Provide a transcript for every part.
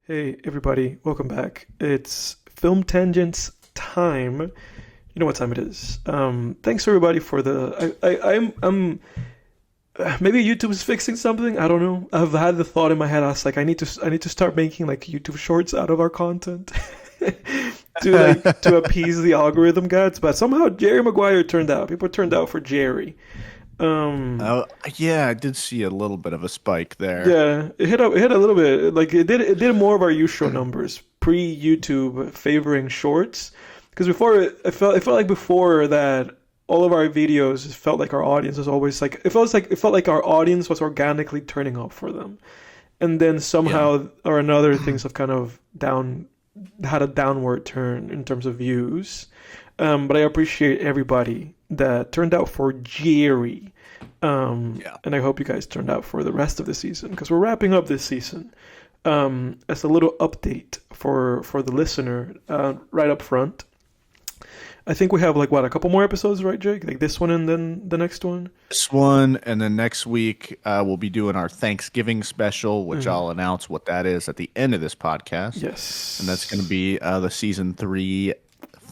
Hey everybody, welcome back. It's Film Tangents time. You know what time it is. Thanks everybody for the. I'm maybe YouTube's fixing something. I don't know. I've had the thought in my head. I was like, I need to start making like YouTube shorts out of our content to appease the algorithm gods. But somehow Jerry Maguire turned out. People turned out for Jerry. Um, Oh, yeah, I did see a little bit of a spike there. Yeah, it hit a little bit. Like it did more of our usual numbers pre YouTube favoring shorts. Because before it felt like before that all of our videos felt like our audience was always like it felt like our audience was organically turning up for them. And then Yeah. somehow or another things have kind of down had a downward turn in terms of views. But I appreciate everybody that turned out for Jerry. Yeah. And I hope you guys turned out for the rest of the season because we're wrapping up this season. As a little update for the listener, right up front, I think we have like what a couple more episodes, right, Jake? Like this one and then the next one. This one, and then next week we'll be doing our Thanksgiving special, which Mm. I'll announce what that is at the end of this podcast. And that's going to Yes. be the season 3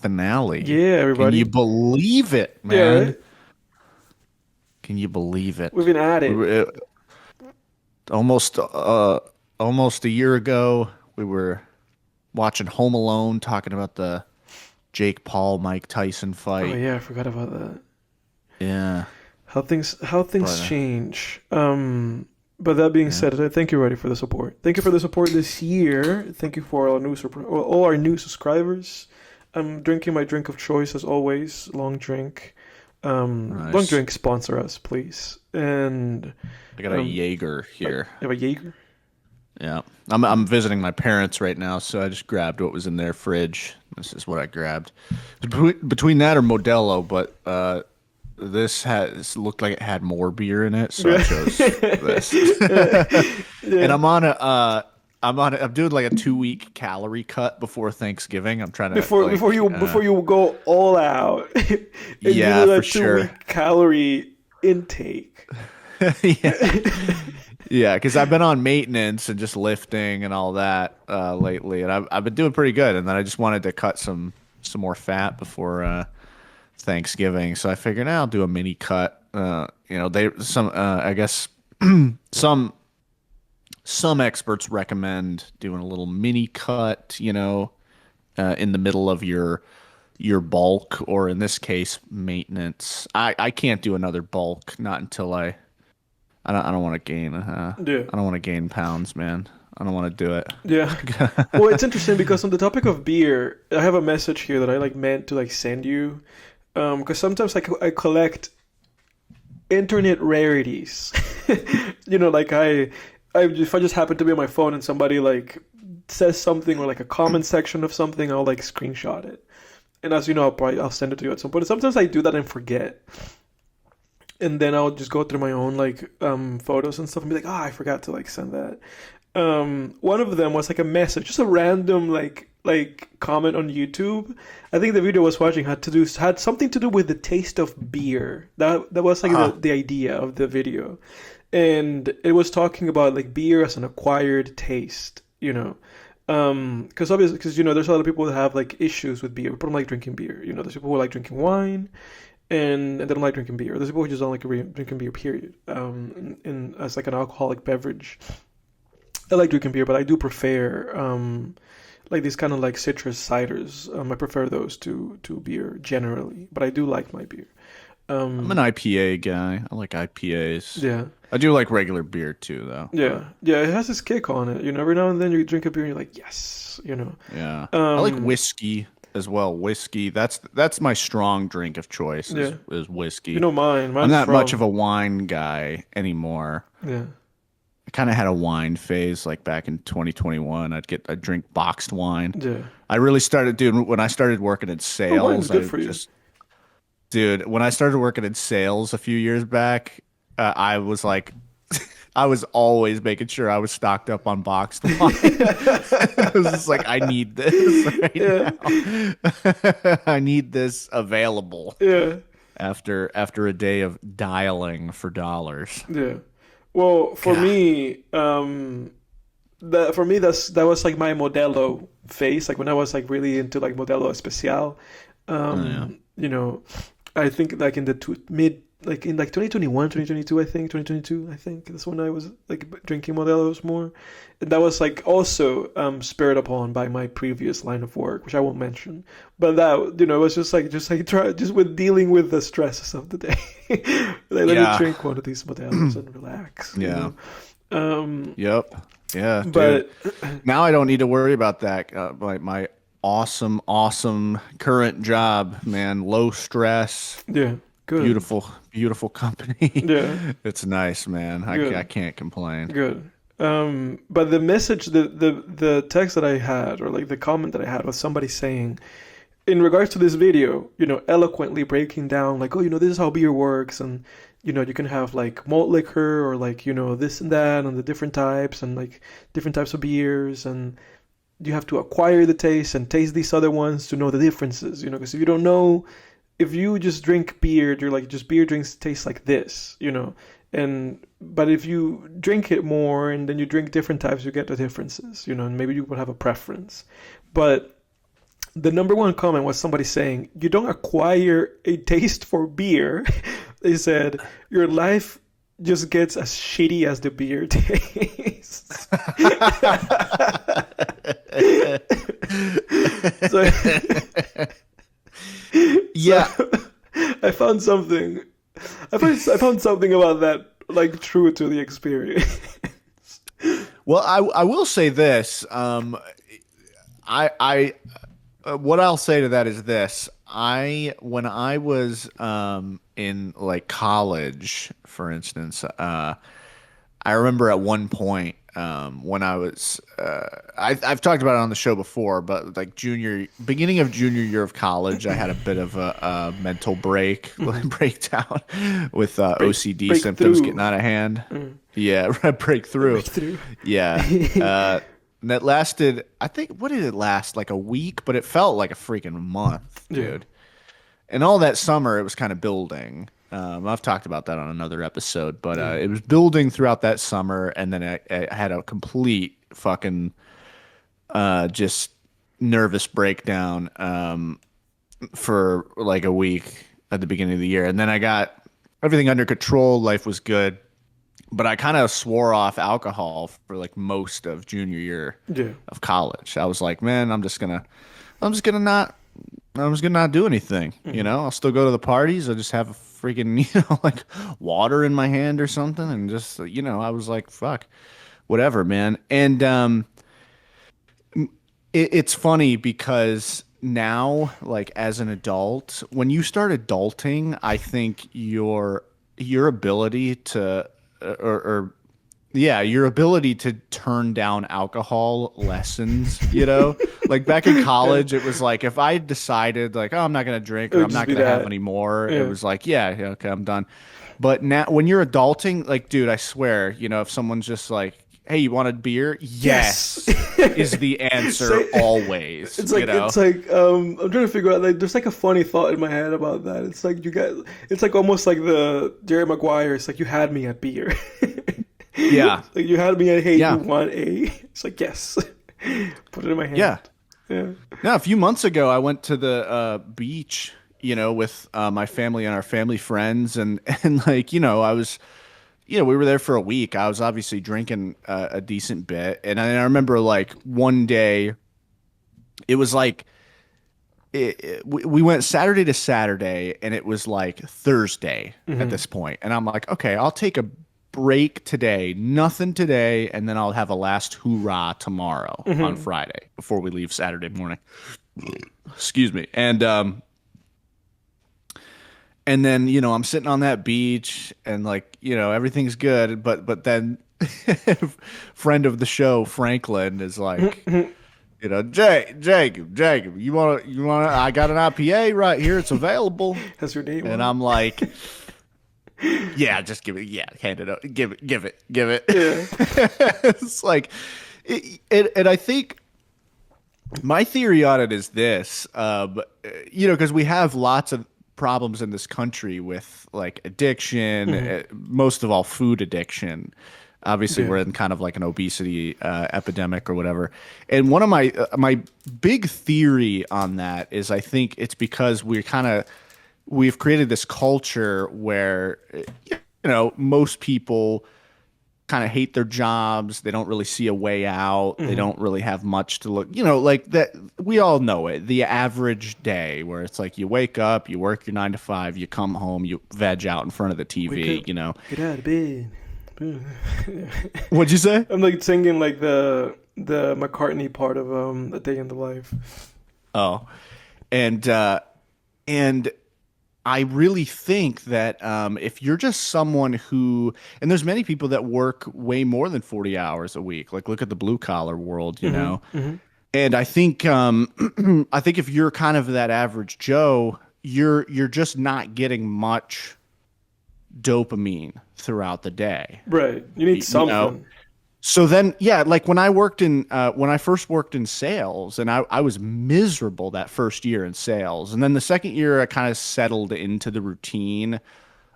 finale. Yeah, Can you everybody. believe it, Yeah, man? right. Can you believe We've it? been at We it. were, almost almost a year ago, we were watching Home Alone, talking about the Jake Paul Mike Tyson Oh fight. yeah, I forgot about that. Yeah, How things but change. But that being yeah. said, thank you, everybody, for the support. Thank you for the support this year. Thank you for all our new subscribers. I'm drinking my drink of choice as always. Long drink. Long Nice. drink sponsor us, please. And I got a um, Jaeger you here. have a Jaeger. Yeah. I'm visiting my parents right now, so I just grabbed what was in their fridge. This is what I grabbed. Between that or Modelo, but this has looked like it had more beer in it, so I Yeah. chose this. And Yeah. I'm doing like a 2 week calorie cut before Thanksgiving. I'm trying to Before before you before you go all out and yeah, do for that two sure. week calorie intake. Yeah. Yeah, because I've been on maintenance and just lifting and all that lately, and I've been doing pretty good. And then I just wanted to cut some more fat before Thanksgiving, so I figured I'll do a mini cut. They some I guess some some experts recommend doing a little mini cut, in the middle of your bulk, or in this case, maintenance. I can't do another bulk, not until I don't want to gain Yeah. I don't want to gain pounds, man. I don't want to do it. Yeah. Well, it's interesting because on the topic of beer, I have a message here that I like meant to like send you. Because sometimes I collect internet rarities. Like if I just happen to be on my phone and somebody like says something or like a comment section of something, I'll like screenshot it. And as you know, I'll send it to you at some point. Sometimes I do that and forget. And then I'll just go through my own like photos and stuff and be like, I forgot to like send that. One of them was like a message, just a random like comment on YouTube. I think the video I was watching had something to do with the taste of beer. That was like the Ah, the idea of the video, and it was talking about like beer as an acquired taste. Because obviously, because there's a lot of people that have like issues with beer. People don't like drinking beer. There's people who like drinking wine, and they don't like drinking beer. There's people who just don't like drinking beer. Period. In as like an alcoholic beverage. I like drinking beer, but I do prefer like these kind of like citrus ciders. I prefer those to beer generally, but I do like my beer. I'm an Um, IPA guy. I like IPAs. yeah, I do like regular beer too, though. But yeah. It has this kick on it. Every now and then you drink a beer and you're like, yes. yeah, I like Um, whiskey as well. Whiskey. That's my strong drink of choice yeah. is You whiskey. know mine. I'm Mine's not much of from a wine guy anymore. yeah. I kind of had a wine phase like back in 2021. I'd drink boxed wine. Yeah. I really started doing when I started working in Oh, wine's sales. good I for you. just Dude, when I started working in sales a few years back, I was like, I was always making sure I was stocked up on boxed wine. I was just like, I need this right Yeah, now. I need this available yeah, after a day of dialing for dollars. yeah. Well, for God. me, for me that was like my Modelo phase, like when I was like really into like Modelo Especial. Oh, yeah. You know, I think like in the mid like in like 2021, 2022, I think 2022, I think that's when I was like drinking Modelo's more. And that was like also spurred upon by my previous line of work, which I won't mention. But that, it was just like try just with dealing with the stresses of the day. Like, let me Yeah. drink one of these Modelo's and relax. Yeah. Um, Yep. Yeah, dude. but Now I don't need to worry about that. My awesome current job, man. Low stress, yeah, good. beautiful company. Yeah, It's nice, man. I good. can't complain. Good. But the message, the text that I had, or like the comment that I had, was somebody saying, in regards to this video, eloquently breaking down, like, oh, this is how beer works, and you can have like malt liquor, or like, this and that, and the different types, and like different types of beers, and you have to acquire the taste and taste these other ones to know the differences, because if you don't know, if you just drink beer, you're like, just beer drinks taste like this, but if you drink it more and then you drink different types, you get the differences, and maybe you will have a preference. But the number one comment was somebody saying, you don't acquire a taste for beer. They said, your life just gets as shitty as the beer tastes. Yeah. So, I found something. I found something about that like true to the experience. Well, I will say this. I what I'll say to that is this. When I was in like college, for instance, I remember at one point when I was I've talked about it on the show before, but like beginning of junior year of college, I had a bit of a mental breakdown with OCD symptoms getting out of hand. Yeah, breakthrough. Breakthrough. Yeah. And that lasted, I think, what did it last? Like a week, but it felt like a freaking month, dude. And all that summer, it was kind of building. I've talked about that on another episode, but it was building throughout that summer, and then I had a complete fucking just nervous breakdown for like a week at the beginning of the year. And then I got everything under control. Life was good. But I kind of swore off alcohol for like most of junior year of college. I was like, man, I'm just gonna not do anything. I'll still go to the parties. I'll just have a freaking, like water in my hand or something. And just, I was like, fuck, whatever, man. And it's funny because now, like as an adult, when you start adulting, I think your ability to your ability to turn down alcohol lessens, like back in college, it was like, if I decided like, oh, I'm not going to drink or I'm not going to have any more, it was like, yeah, okay, I'm done. But now when you're adulting, like, dude, I swear, if someone's just like, hey, you want a beer? Yes, is the answer always. It's like I'm trying to figure out, like, there's like a funny thought in my head about that. It's like it's like almost like the Jerry Maguire. It's like, you had me at beer. Yeah, like, you had me at, hey, you want a? It's like, yes, put it in my hand. Yeah. Yeah. Now, a few months ago, I went to the beach, with my family and our family friends, and like, I was. We were there for a week. I was obviously drinking a decent bit. And I remember like one day, it was like, we went Saturday to Saturday, and it was like Thursday at this point. And I'm like, okay, I'll take a break today, nothing today. And then I'll have a last hoorah tomorrow on Friday before we leave Saturday morning. Excuse me. And then, I'm sitting on that beach and like, everything's good. But then friend of the show, Franklin, is like, Jacob, I got an IPA right here. It's available. Has your name on And it? I'm like, yeah, just give it. Yeah, hand it up. Give it. Yeah. It's like, and I think my theory on it is this, because we have lots of problems in this country with like addiction, most of all food addiction. Obviously, Yeah. we're in kind of like an obesity epidemic or whatever. And one of my big theory on that is I think it's because we've created this culture where most people kind of hate their jobs. They don't really see a way out. They don't really have much to look, like that. We all know it. The average day where it's like you wake up, you work your 9 to 5, you come home, you veg out in front of the TV, Wake up, get out of bed. What'd you say? I'm like singing like the McCartney part of A Day in the Life. Oh, and I really think that if you're just someone who, and there's many people that work way more than 40 hours a week. Like look at the blue collar world, And I think I think if you're kind of that average Joe, you're just not getting much dopamine throughout the day. Right. You need something. So then, yeah, like when I first worked in sales, and I was miserable that first year in sales. And then the second year, I kind of settled into the routine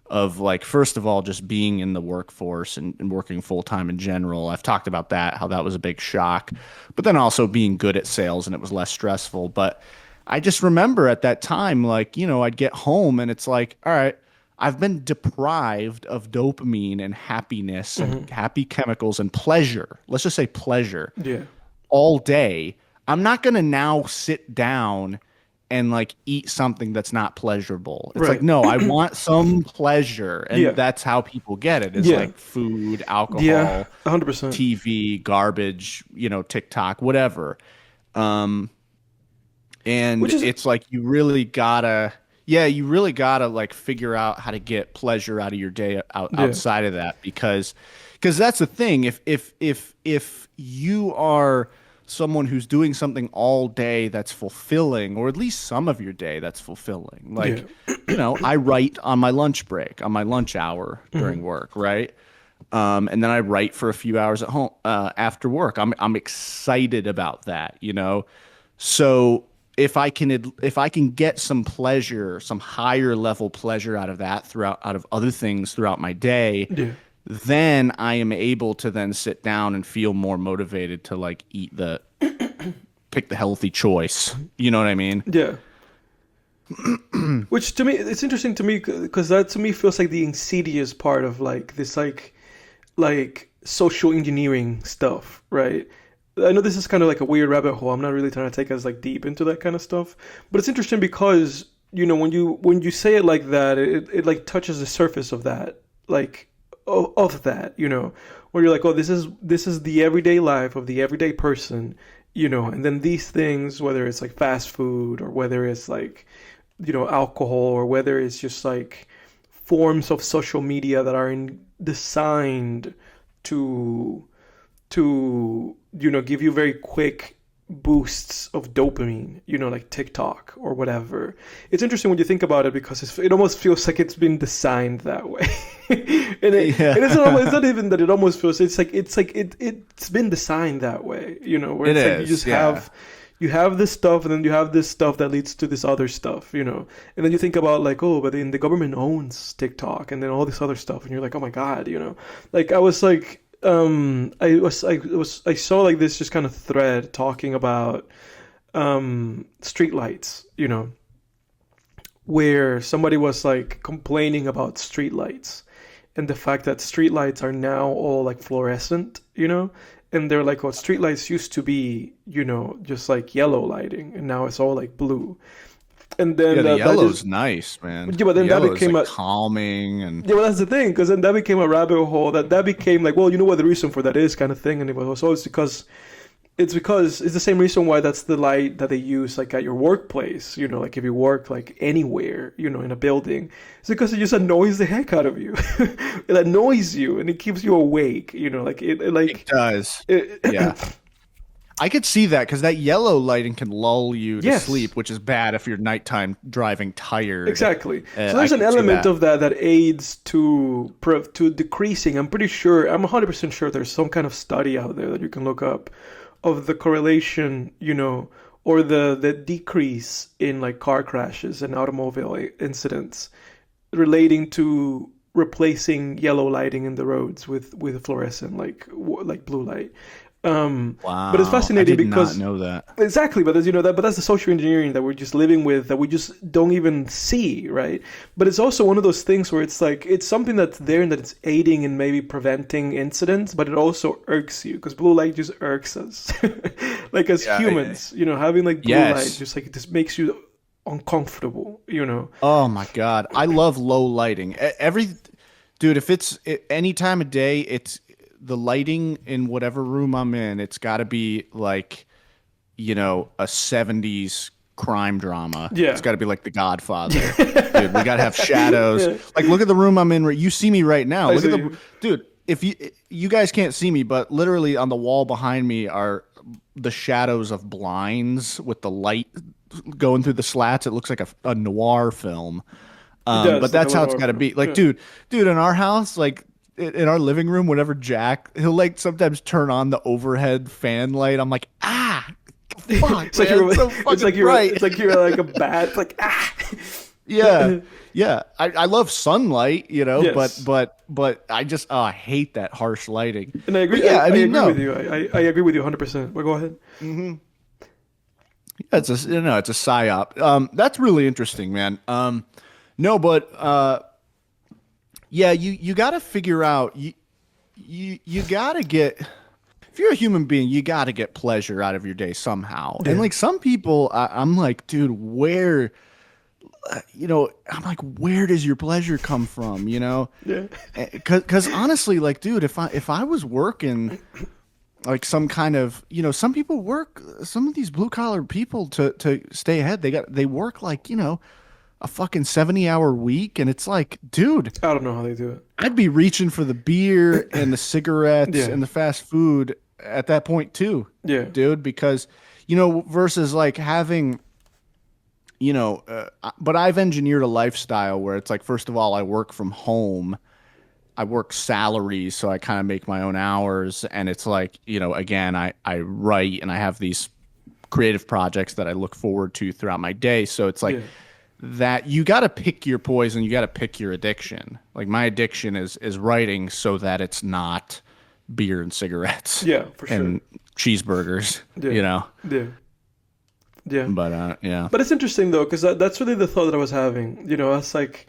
of like, first of all, just being in the workforce and working full time in general. I've talked about that, how that was a big shock, but then also being good at sales and it was less stressful. But I just remember at that time, like, I'd get home and it's like, all right, I've been deprived of dopamine and happiness and happy chemicals and pleasure. Let's just say pleasure. Yeah. All day. I'm not going to now sit down and like eat something that's not pleasurable. It's like, no, I want some pleasure. And that's how people get it. It's like food, alcohol, 100%. TV, garbage, TikTok, whatever. And it's like you really gotta like figure out how to get pleasure out of your day outside of that because that's the thing. If you are someone who's doing something all day that's fulfilling, or at least some of your day that's fulfilling, like I write on my lunch break, on my lunch hour during work, right? And then I write for a few hours at home after work. I'm excited about that, So if I can get some pleasure, some higher level pleasure out of that out of other things throughout my day, then I am able to then sit down and feel more motivated to like pick the healthy choice. You know what I mean? Yeah. Which to me, it's interesting to me because that to me feels like the insidious part of like this like social engineering stuff, right? I know this is kind of like a weird rabbit hole. I'm not really trying to take us like deep into that kind of stuff, but it's interesting because when you say it like that, it like touches the surface of that, like of that, where you're like, oh, this is the everyday life of the everyday person, and then these things, whether it's like fast food or whether it's like alcohol or whether it's just like forms of social media that are designed to give you very quick boosts of dopamine, like TikTok or whatever. It's interesting when you think about it because it almost feels like it's been designed that way. and it's not even that it almost feels, it's been designed that way, where it's like you just have this stuff and then you have this stuff that leads to this other stuff, and then you think about like, oh, but then the government owns TikTok and then all this other stuff and you're like, oh my God, like I was like, I saw like this just kind of thread talking about streetlights, where somebody was like complaining about streetlights and the fact that streetlights are now all like fluorescent, and they're like, oh, streetlights used to be, just like yellow lighting, and now it's all like blue. And then the yellow's nice, man. Yeah, but then that became like calming and well, that's the thing, because then that became a rabbit hole. That became like, well, you know what the reason for that is, kind of thing. And it was always because it's the same reason why that's the light that they use like at your workplace. Like if you work like anywhere, in a building, it's because it just annoys the heck out of you. It annoys you and it keeps you awake. Like it does. Yeah. I could see that because that yellow lighting can lull you to sleep, which is bad if you're nighttime driving tired. Exactly. So there's an element of that aids to decreasing. I'm 100% sure there's some kind of study out there that you can look up of the correlation, or the decrease in like car crashes and automobile incidents relating to replacing yellow lighting in the roads with fluorescent like blue light. Wow. But it's fascinating I did because not know that. exactly, but as you know that, but that's the social engineering that we're just living with, that we just don't even see, right? But it's also one of those things where it's like it's something that's there and that it's aiding in maybe preventing incidents, but it also irks you because blue light just irks us, like as humans, you know, having like blue light just like it just makes you uncomfortable, you know. Oh my God, I love low lighting. Dude, if it's any time of day, it's the lighting in whatever room I'm in, it's got to be like, you know, a 70s crime drama. Yeah. It's got to be like The Godfather. Dude, we got to have shadows. Yeah. Like, look at the room I'm in. You see me right now. Look at dude, if you guys can't see me, but literally on the wall behind me are the shadows of blinds with the light going through the slats. It looks like a noir film. But that's how it's got to be. Like, dude, in our house, like, in our living room, whenever he'll like sometimes turn on the overhead fan light. I'm like, fuck, it's like you're like a bat. It's like, yeah. I love sunlight, you know, but I just I hate that harsh lighting. And I agree. Yeah, I agree with you. I agree with you 100%. Well, go ahead. Mm-hmm. Yeah, it's a psyop. That's really interesting, man. No, but yeah, you got to figure out you got to get, if you're a human being, you got to get pleasure out of your day somehow. Yeah. And like some people, I'm like, dude, where, you know, I'm like, where does your pleasure come from? You know, yeah. Because honestly, like, dude, if I was working like some kind of, you know, some people work, some of these blue collar people to stay ahead, they work like, you know, a fucking 70-hour week, and it's like, dude, I don't know how they do it. I'd be reaching for the beer and the cigarettes and the fast food at that point too. Yeah, dude, because, you know, versus like having, you know, but I've engineered a lifestyle where it's like, first of all, I work from home. I work salaries, so I kind of make my own hours, and it's like, you know, again, I write and I have these creative projects that I look forward to throughout my day. So it's like, that you got to pick your poison, you got to pick your addiction. Like my addiction is writing, so that it's not beer and cigarettes. Yeah, for sure. And cheeseburgers, you know. Yeah. But yeah. But it's interesting though, because that's really the thought that I was having. You know, it's like,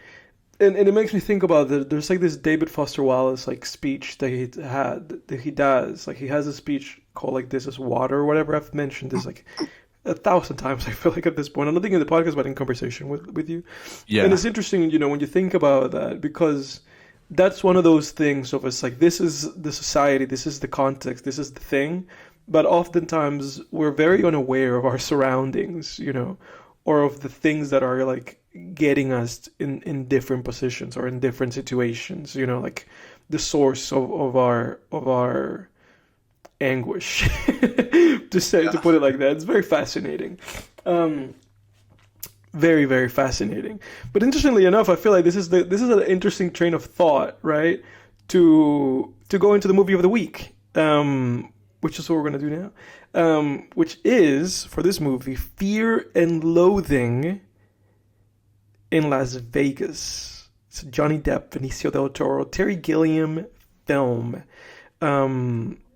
and it makes me think about there's like this David Foster Wallace like speech that he does. Like he has a speech called like "This is Water" or whatever. I've mentioned this like 1,000 times, I feel like, at this point. I'm not thinking in the podcast, but in conversation with you. Yeah. And it's interesting, you know, when you think about that, because that's one of those things of it's like, this is the society, this is the context, this is the thing. But oftentimes we're very unaware of our surroundings, you know, or of the things that are like getting us in different positions or in different situations, you know, like the source of our anguish. To put it like that. It's very fascinating. Very, very fascinating. But interestingly enough, I feel like this is an interesting train of thought, right? To go into the movie of the week, which is what we're going to do now, which is, for this movie, Fear and Loathing in Las Vegas. It's a Johnny Depp, Benicio del Toro, Terry Gilliam film.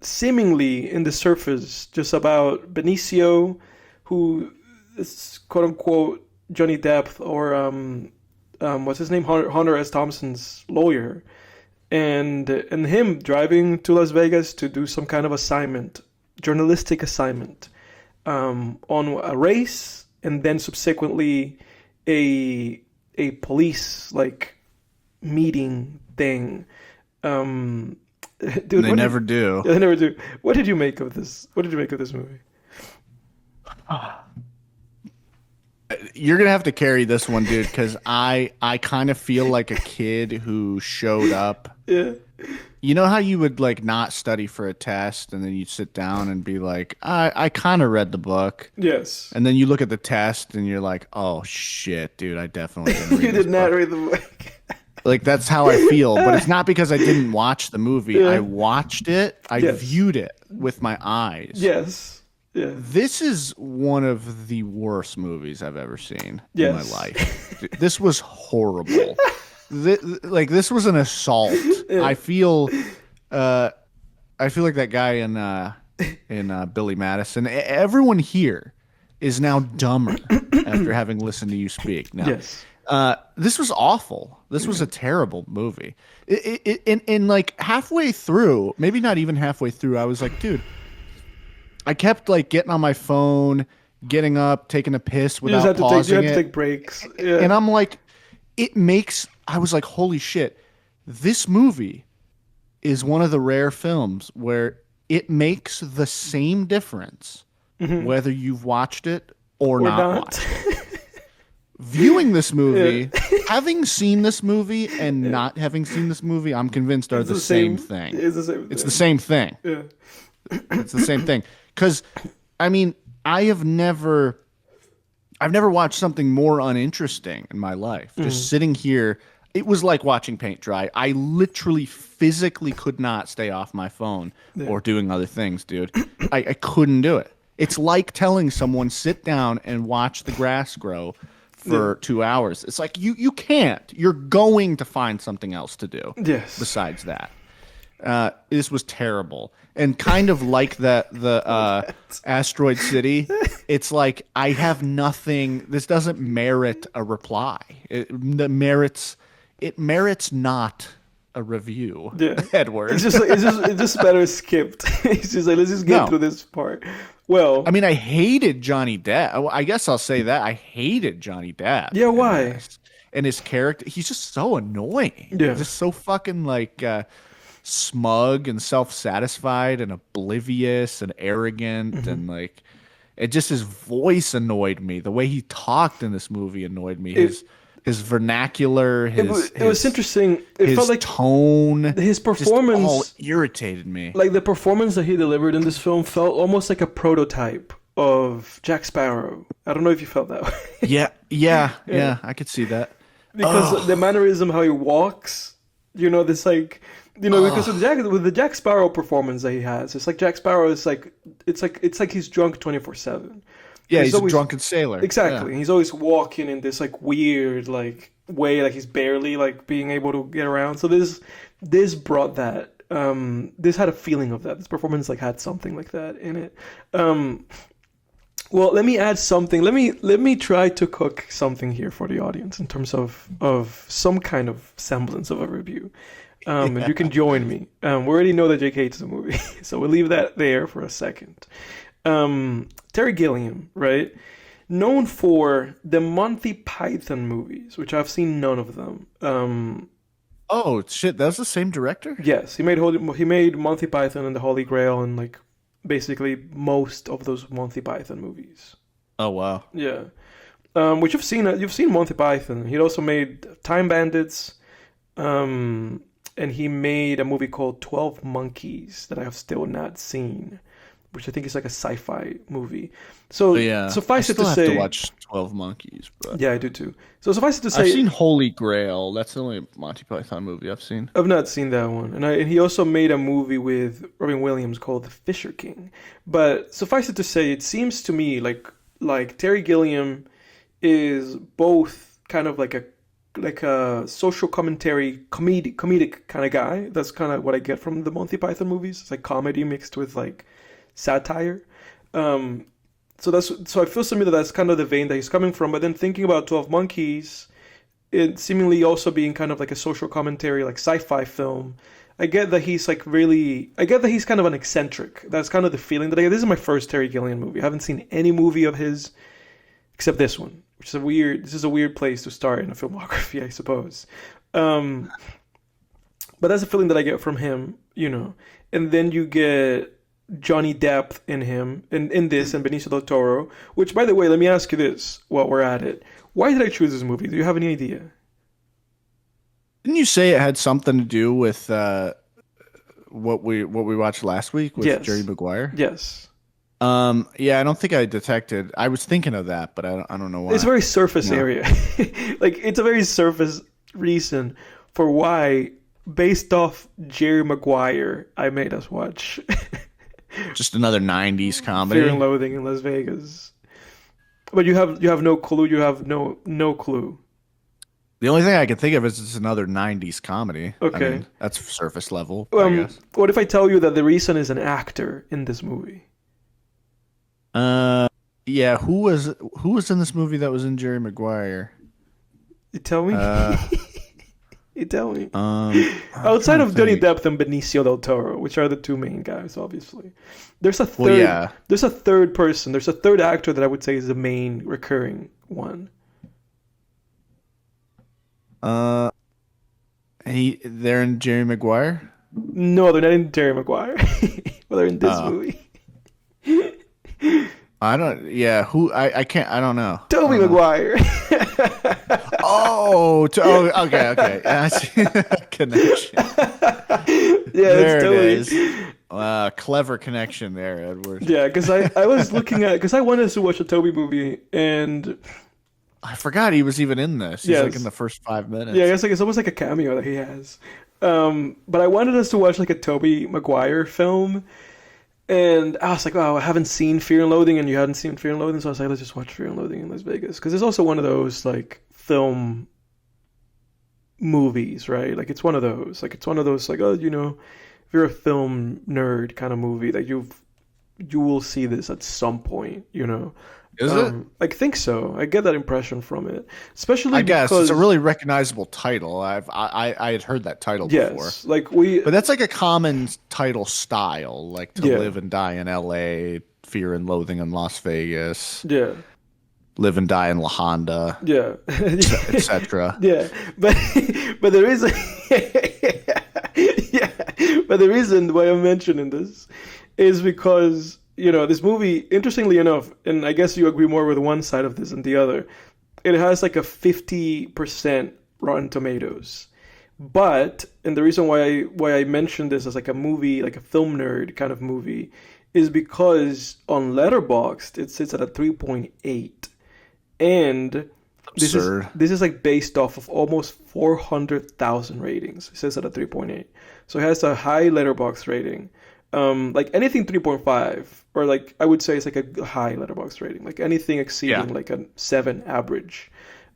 Seemingly in the surface just about Benicio, who is quote unquote Johnny Depp or what's his name, Hunter S. Thompson's lawyer, and him driving to Las Vegas to do some kind of assignment, journalistic assignment, on a race, and then subsequently a police like meeting thing. Dude, they never do. They never do. What did you make of this? What did you make of this movie? You're gonna have to carry this one, dude, because I kind of feel like a kid who showed up. Yeah. You know how you would like not study for a test, and then you sit down and be like, I kind of read the book. Yes. And then you look at the test, and you're like, oh shit, dude, I definitely didn't read You did not read the book. Like, that's how I feel, but it's not because I didn't watch the movie. Yeah. I watched it. I viewed it with my eyes. Yes. Yeah. This is one of the worst movies I've ever seen in my life. This was horrible. like this was an assault. Yeah. Uh, I feel like that guy in Billy Madison. Everyone here is now dumber after having listened to you speak. Now, Yes. this was awful. This was a terrible movie. In like halfway through, maybe not even halfway through, I was like, dude, I kept like getting on my phone, getting up, taking a piss You just without have to take. You pausing have to it. take breaks. Yeah. And I'm like, I was like, holy shit, this movie is one of the rare films where it makes the same difference whether you've watched it or or not not. watched it. Viewing this movie, having seen this movie and not having seen this movie, I'm convinced are the same thing. It's the same. It's the same thing. Yeah. It's the same thing. Because, I mean, I've never watched something more uninteresting in my life. Just sitting here, it was like watching paint dry. I literally physically could not stay off my phone or doing other things, dude. I couldn't do it. It's like telling someone, sit down and watch the grass grow for 2 hours. It's like, you can't. You're going to find something else to do besides that. This was terrible. And kind of like the Asteroid City, it's like, I have nothing. This doesn't merit a reply. It merits not a review. Yeah. Edward. It's just better skipped. It's just like, let's just get through this part. Well, I mean, I hated Johnny Depp. I guess I'll say that. I hated Johnny Depp. Yeah, why? And his character, he's just so annoying. Yeah. Just so fucking like smug and self-satisfied and oblivious and arrogant and like his voice annoyed me. The way he talked in this movie annoyed me. His vernacular, it was interesting. It felt like tone, his performance just all irritated me. Like the performance that he delivered in this film felt almost like a prototype of Jack Sparrow. I don't know if you felt that way. Yeah, I could see that. Because the mannerism, how he walks, this like, because with the Jack Sparrow performance that he has, it's like Jack Sparrow is like, it's like he's drunk 24/7. Yeah, he's a drunken sailor. Exactly. Yeah. He's always walking in this like weird like way, like he's barely like being able to get around. So this brought that. This had a feeling of that. This performance like had something like that in it. Well, let me add something. Let me try to cook something here for the audience in terms of some kind of semblance of a review. And you can join me. We already know that Jake hates the movie, so we'll leave that there for a second. Terry Gilliam, right? Known for the Monty Python movies, which I've seen none of them. Oh shit, that's the same director? Yes, he made Monty Python and the Holy Grail and like basically most of those Monty Python movies. Oh wow. Yeah. Which you've seen Monty Python. He also made Time Bandits. And he made a movie called 12 Monkeys that I have still not seen, which I think is like a sci-fi movie. So suffice it to say, I have to watch 12 Monkeys. But yeah, I do too. So suffice it to say, I've seen Holy Grail. That's the only Monty Python movie I've seen. I've not seen that one, and he also made a movie with Robin Williams called The Fisher King. But suffice it to say, it seems to me like Terry Gilliam is both kind of like a social commentary, comedic kind of guy. That's kind of what I get from the Monty Python movies. It's like comedy mixed with like satire. So I feel to me that's kind of the vein that he's coming from. But then thinking about 12 Monkeys, it seemingly also being kind of like a social commentary, like sci-fi film. I get that he's kind of an eccentric. That's kind of the feeling that I get. This is my first Terry Gilliam movie. I haven't seen any movie of his except this one, which is a weird place to start in a filmography, I suppose. But that's a feeling that I get from him, And then you get Johnny Depp in him, in this, and Benicio del Toro, which, by the way, let me ask you this while we're at it. Why did I choose this movie? Do you have any idea? Didn't you say it had something to do with what we watched last week with Jerry Maguire? Yes. Yeah, I don't think I detected. I was thinking of that, but I don't know why. It's a very surface area. Like, it's a very surface reason for why, based off Jerry Maguire, I made us watch just another 90s comedy. Fear and Loathing in Las Vegas. But you have no clue. You have no clue. The only thing I can think of is it's another '90s comedy. I Okay. mean, that's surface level, I guess. What if I tell you that the reason is an actor in this movie? Uh, yeah. Who was in this movie that was in Jerry Maguire? You tell me. Uh, You tell me. I'm Outside trying to of Johnny think. Depp and Benicio del Toro, which are the two main guys, obviously, there's a Well, third. yeah. There's a third person. There's a third actor that I would say is the main recurring one. Uh, they're in Jerry Maguire. No, they're not in Terry Maguire. Well, they're in this Oh, movie. I don't. Yeah, who? I can't. I don't know. I Toby don't know. Maguire. Oh, okay, okay. I see connection. Yeah, it's There it Toby. is. Clever connection there, Edward. Yeah, because I was looking at because I wanted to watch a Toby movie and I forgot he was even in this. He's like in yes, the first 5 minutes. yeah, I guess like it's almost like a cameo that he has. But I wanted us to watch like a Toby Maguire film, and I was like, oh, I haven't seen Fear and Loathing, and you hadn't seen Fear and Loathing, so I was like, let's just watch Fear and Loathing in Las Vegas because it's also one of those like film movies, right? Like it's one of those, like it's one of those, like oh, if you're a film nerd kind of movie that you will see this at some point, Is it? I think so. I get that impression from it, I especially guess it's because a really recognizable title. I had heard that title before, yes, like we but that's like a common title style, like To yeah Live and Die in L.A., Fear and Loathing in Las Vegas, yeah Live and Die in La Honda, yeah etc. yeah, but but the reason yeah, but the reason why I'm mentioning this is because this movie, interestingly enough, and I guess you agree more with one side of this than the other, it has like a 50% Rotten Tomatoes. But and the reason why I mentioned this as like a movie, like a film nerd kind of movie, is because on Letterboxd it sits at a 3.8, and this is Absurd. this is like based off of almost 400,000 ratings. It says at a 3.8, so it has a high Letterboxd rating. Like anything 3.5, or like I would say it's like a high Letterboxd rating. Like anything Yeah. exceeding like a 7 average.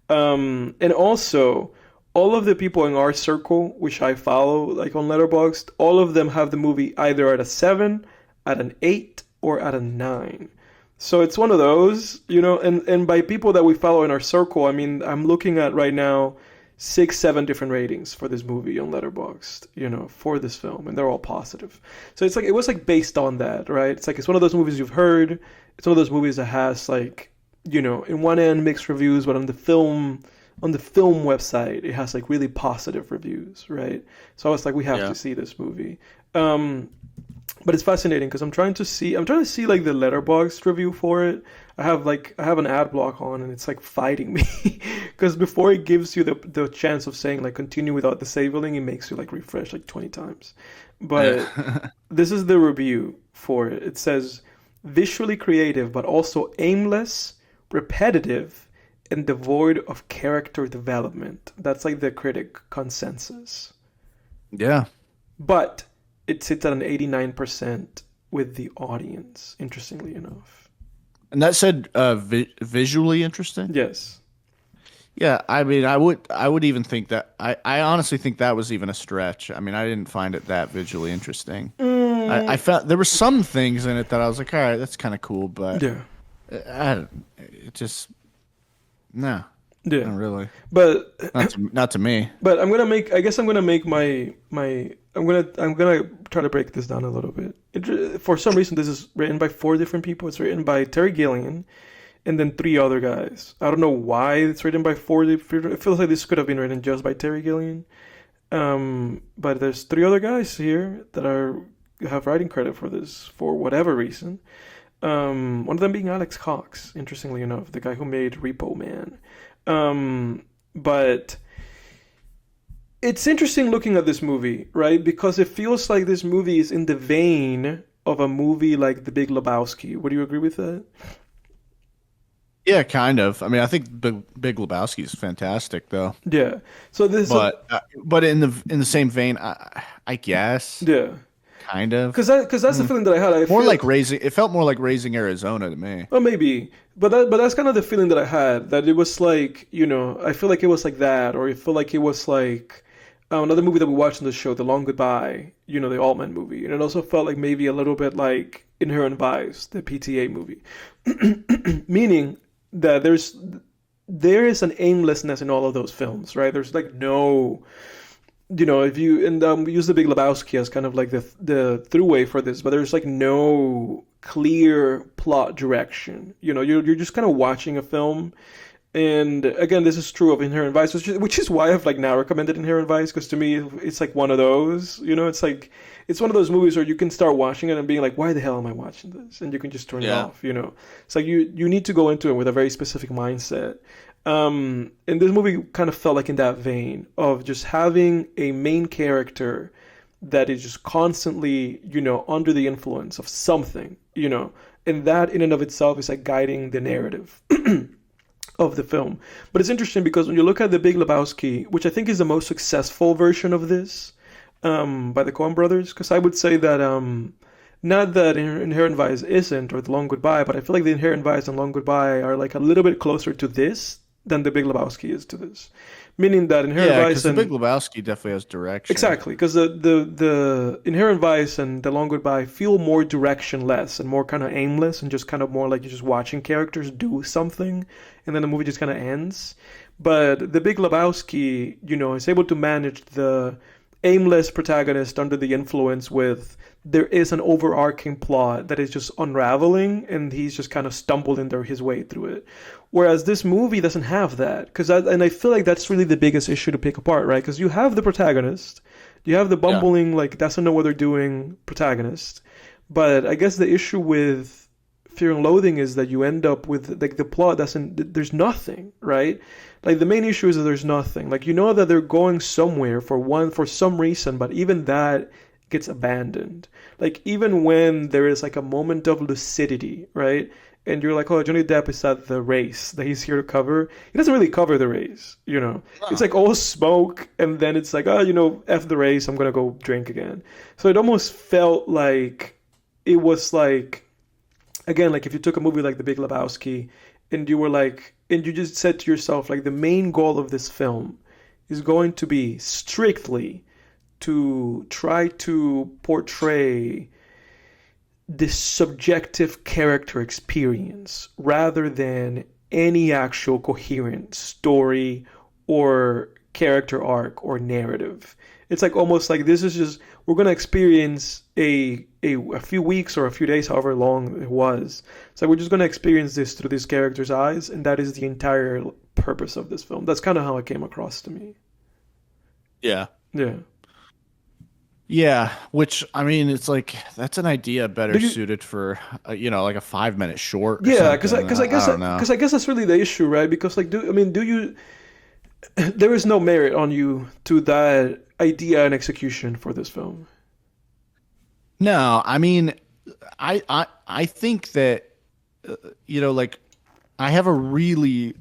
And also, all of the people in our circle, which I follow, like on Letterboxd, all of them have the movie either at a 7, at an 8, or at a 9. So it's one of those, and by people that we follow in our circle, I mean, I'm looking at right now 6, 7 different ratings for this movie on Letterboxd, for this film, and they're all positive. So it's like, it was like based on that, right? It's like, it's one of those movies you've heard. It's one of those movies that has like, in one end mixed reviews, but on the film website, it has like really positive reviews, right? So I was like, we have Yeah. to see this movie. But it's fascinating because I'm trying to see like the Letterboxd review for it. I have an ad block on, and it's like fighting me because before it gives you the chance of saying like continue without disabling, it makes you like refresh like 20 times. But this is the review for it. It says visually creative but also aimless, repetitive, and devoid of character development. That's like the critic consensus. Yeah. But it sits at an 89% with the audience, interestingly enough. And that said, visually interesting. Yes. Yeah, I mean, I would even think that I honestly think that was even a stretch. I mean, I didn't find it that visually interesting. I felt there were some things in it that I was like, all right, that's kind of cool, but Yeah. it just no, Yeah. not really, But not to me. but I guess I'm gonna make I'm gonna try to break this down a little bit. For some reason, this is written by 4 different people. It's written by Terry Gilliam and then 3 other guys. I don't know why it's written by 4 different. It feels like this could have been written just by Terry Gilliam. But there's 3 other guys here that have writing credit for this for whatever reason. One of them being Alex Cox, interestingly enough, the guy who made Repo Man. But it's interesting looking at this movie, right? Because it feels like this movie is in the vein of a movie like The Big Lebowski. Would you agree with that? Yeah, kind of. I mean, I think Big Lebowski is fantastic, though. Yeah. So this, But in the same vein, I guess. yeah. kind of. Because that's the feeling that I had. I More feel like raising. It felt more like raising Arizona to me. well, maybe, but that's kind of the feeling that I had. That it was like, I feel like it was like that, or I feel like it was like another movie that we watched on the show, The Long Goodbye. The Altman movie, and it also felt like maybe a little bit like Inherent Vice, the PTA movie, meaning that there is an aimlessness in all of those films, right? There's like no, if you and we use The Big Lebowski as kind of like the throughway for this, but there's like no clear plot direction. You're just kind of watching a film. And again, this is true of Inherent Vice, which is why I've like now recommended Inherent Vice, because to me it's like one of those. It's like it's one of those movies where you can start watching it and being like, why the hell am I watching this? And you can just turn it off. It's like you need to go into it with a very specific mindset. And this movie kind of felt like in that vein of just having a main character that is just constantly, under the influence of something, and that in and of itself is like guiding the narrative of the film. But it's interesting because when you look at The Big Lebowski, which I think is the most successful version of this, by the Coen brothers, because I would say that not that Inherent Vice isn't, or The Long Goodbye, but I feel like the Inherent Vice and Long Goodbye are like a little bit closer to this than The Big Lebowski is to this. Meaning that Inherent Vice and The Big Lebowski definitely has direction. Exactly, because the Inherent Vice and The Long Goodbye feel more directionless and more kind of aimless and just kind of more like you're just watching characters do something, and then the movie just kind of ends. But The Big Lebowski, is able to manage the aimless protagonist under the influence with there is an overarching plot that is just unraveling, and he's just kind of stumbling his way through it. Whereas this movie doesn't have that, and I feel like that's really the biggest issue to pick apart, right? Because you have the protagonist, you have the bumbling, like doesn't know what they're doing protagonist, but I guess the issue with Fear and Loathing is that you end up with like the plot there's nothing, right? Like the main issue is that there's nothing. Like that they're going somewhere for some reason, but even that gets abandoned. Like even when there is like a moment of lucidity, right? And you're like, oh, Johnny Depp is at the race that he's here to cover. He doesn't really cover the race, It's like all smoke, and then it's like, oh, F the race, I'm gonna go drink again. So it almost felt like it was like, again, like if you took a movie like The Big Lebowski, and you were like, and you just said to yourself, like the main goal of this film is going to be strictly to try to portray this subjective character experience rather than any actual coherent story or character arc or narrative. It's like almost like this is just, we're going to experience a few weeks or a few days, however long it was. So we're just going to experience this through this character's eyes, and that is the entire purpose of this film. That's kind of how it came across to me. Yeah. Yeah. Yeah, which I mean, it's like that's an idea better suited for like a 5-minute short. Yeah, because I guess that's really the issue, right? Because like, do you? There is no merit on you to that idea and execution for this film. No, I mean, I think that like I have a really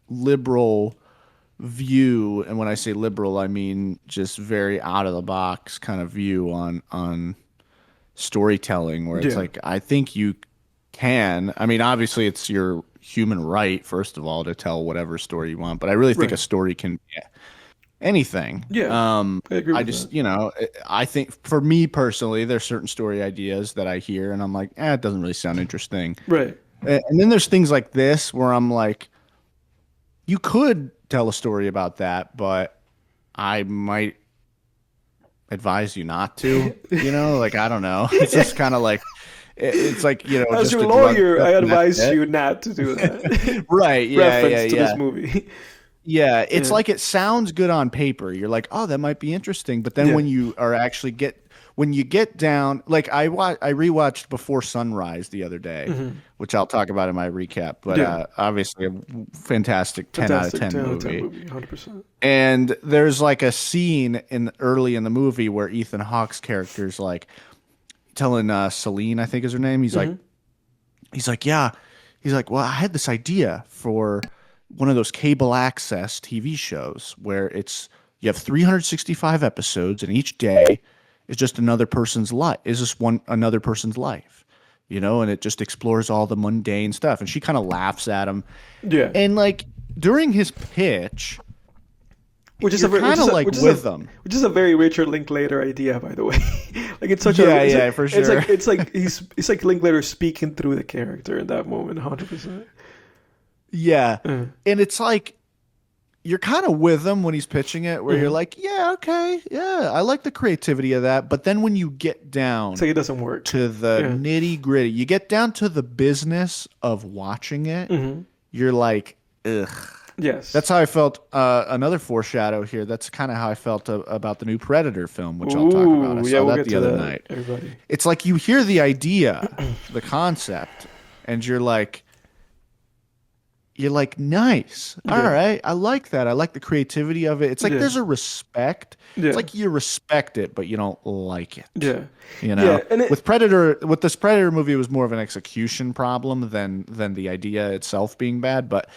liberal view, and when I say liberal, I mean just very out of the box kind of view on storytelling, where it's like I think you can. I mean, obviously, it's your human right, first of all, to tell whatever story you want, but I really think a story can be anything. Yeah, I agree with I just that. I think for me personally, there's certain story ideas that I hear, and I'm like, it doesn't really sound interesting, right? And then there's things like this where I'm like, you could tell a story about that, but I might advise you not to, like, I don't know. It's just kind of like, it's like, as just your lawyer, I advise you not to do that. Right. Yeah. Reference to this movie. Yeah. It's like, it sounds good on paper. You're like, oh, that might be interesting. But then when you are actually when you get down, like I rewatched Before Sunrise the other day, which I'll talk about in my recap. But obviously, a fantastic 10 out of 10 movie, 100%. And there's like a scene early in the movie where Ethan Hawke's character's like telling Celine, I think is her name. He's like, yeah. He's like, well, I had this idea for one of those cable access TV shows where you have 365 episodes in each day. is just another person's life. Is just another person's life, and it just explores all the mundane stuff. And she kind of laughs at him. Yeah. And like during his pitch, Which is you're kind of like with them. Which is a very Richard Linklater idea, by the way. Like it's such for sure. It's like it's like Linklater speaking through the character in that moment, 100%. Yeah, and it's like you're kind of with him when he's pitching it, where you're like, yeah, okay, yeah, I like the creativity of that. But then when you get down, it's like it doesn't work to the nitty gritty. You get down to the business of watching it. You're like, ugh. Yes. That's how I felt. Another foreshadow here. That's kind of how I felt about the new Predator film, which I'll talk about. I saw that the other night. Everybody. It's like you hear the idea, the concept, and you're like, nice. All right. I like that. I like the creativity of it. It's like there's a respect. Yeah. It's like you respect it, but you don't like it. Yeah. And with this Predator movie, it was more of an execution problem than the idea itself being bad. But